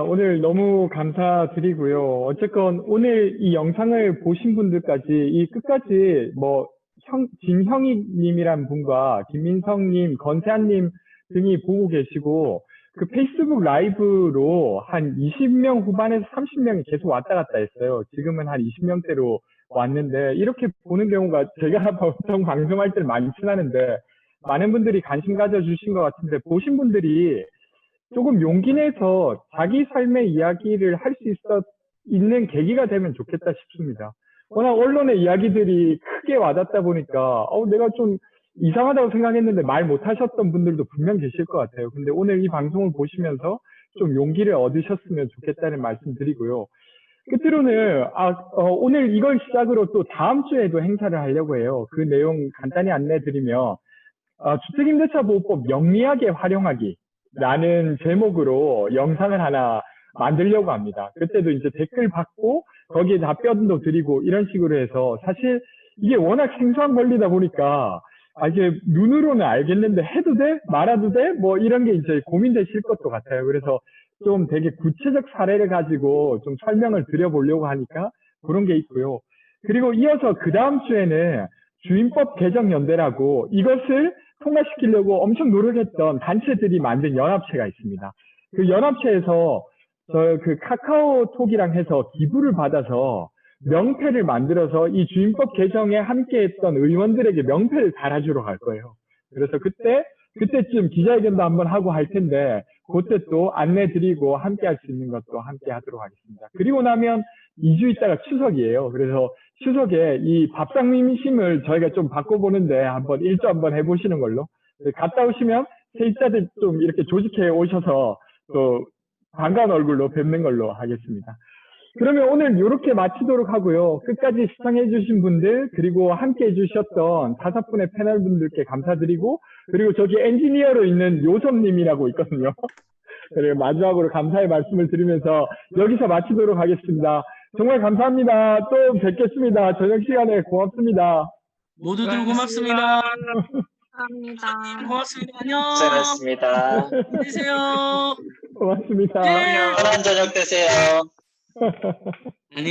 오늘 너무 감사드리고요. 어쨌건 오늘 이 영상을 보신 분들까지 이 끝까지 뭐 진형희님이란 분과 김민성님, 건세한님 등이 보고 계시고 그 페이스북 라이브로 한 20명 후반에서 30명이 계속 왔다 갔다 했어요. 지금은 한 20명대로 왔는데 이렇게 보는 경우가 제가 보통 방송할 때 많진 않은데 많은 분들이 관심 가져주신 것 같은데 보신 분들이 조금 용기 내서 자기 삶의 이야기를 할 수 있는 계기가 되면 좋겠다 싶습니다. 워낙 언론의 이야기들이 크게 와닿다 보니까 내가 좀 이상하다고 생각했는데 말 못하셨던 분들도 분명 계실 것 같아요. 근데 오늘 이 방송을 보시면서 좀 용기를 얻으셨으면 좋겠다는 말씀 드리고요. 끝으로는 오늘 이걸 시작으로 또 다음 주에도 행사를 하려고 해요. 그 내용 간단히 안내드리면 주택임대차보호법 영리하게 활용하기 라는 제목으로 영상을 하나 만들려고 합니다. 그때도 이제 댓글 받고 거기에 답변도 드리고 이런 식으로 해서 사실 이게 워낙 생소한 권리다 보니까 이게 눈으로는 알겠는데 해도 돼? 말아도 돼? 뭐 이런 게 이제 고민되실 것도 같아요. 그래서 좀 되게 구체적 사례를 가지고 좀 설명을 드려보려고 하니까 그런 게 있고요. 그리고 이어서 그 다음 주에는 주임법 개정연대라고 이것을 통과시키려고 엄청 노력했던 단체들이 만든 연합체가 있습니다. 그 연합체에서 그 카카오톡이랑 해서 기부를 받아서 명패를 만들어서 이 주임법 개정에 함께했던 의원들에게 명패를 달아주러 갈 거예요. 그래서 그때쯤 기자회견도 한번 하고 할 텐데 그때 또 안내 드리고 함께 할 수 있는 것도 함께 하도록 하겠습니다. 그리고 나면 2주 있다가 추석이에요. 그래서 추석에 이 밥상 민심을 저희가 좀 바꿔보는데 한번 일조 한번 해보시는 걸로. 갔다 오시면 세입자들 좀 이렇게 조직해 오셔서 또 반가운 얼굴로 뵙는 걸로 하겠습니다. 그러면 오늘 이렇게 마치도록 하고요. 끝까지 시청해주신 분들 그리고 함께 해주셨던 5분의 패널 분들께 감사드리고 그리고 저기 엔지니어로 있는 요섭님이라고 있거든요. 그리고 마지막으로 감사의 말씀을 드리면서 여기서 마치도록 하겠습니다. 정말 감사합니다. 또 뵙겠습니다. 저녁 시간에 고맙습니다. 모두들 고맙습니다. 감사합니다. 고맙습니다. 안녕. 고생하셨습니다. 안녕히 계세요. 고맙습니다. 네. 편한 저녁 되세요.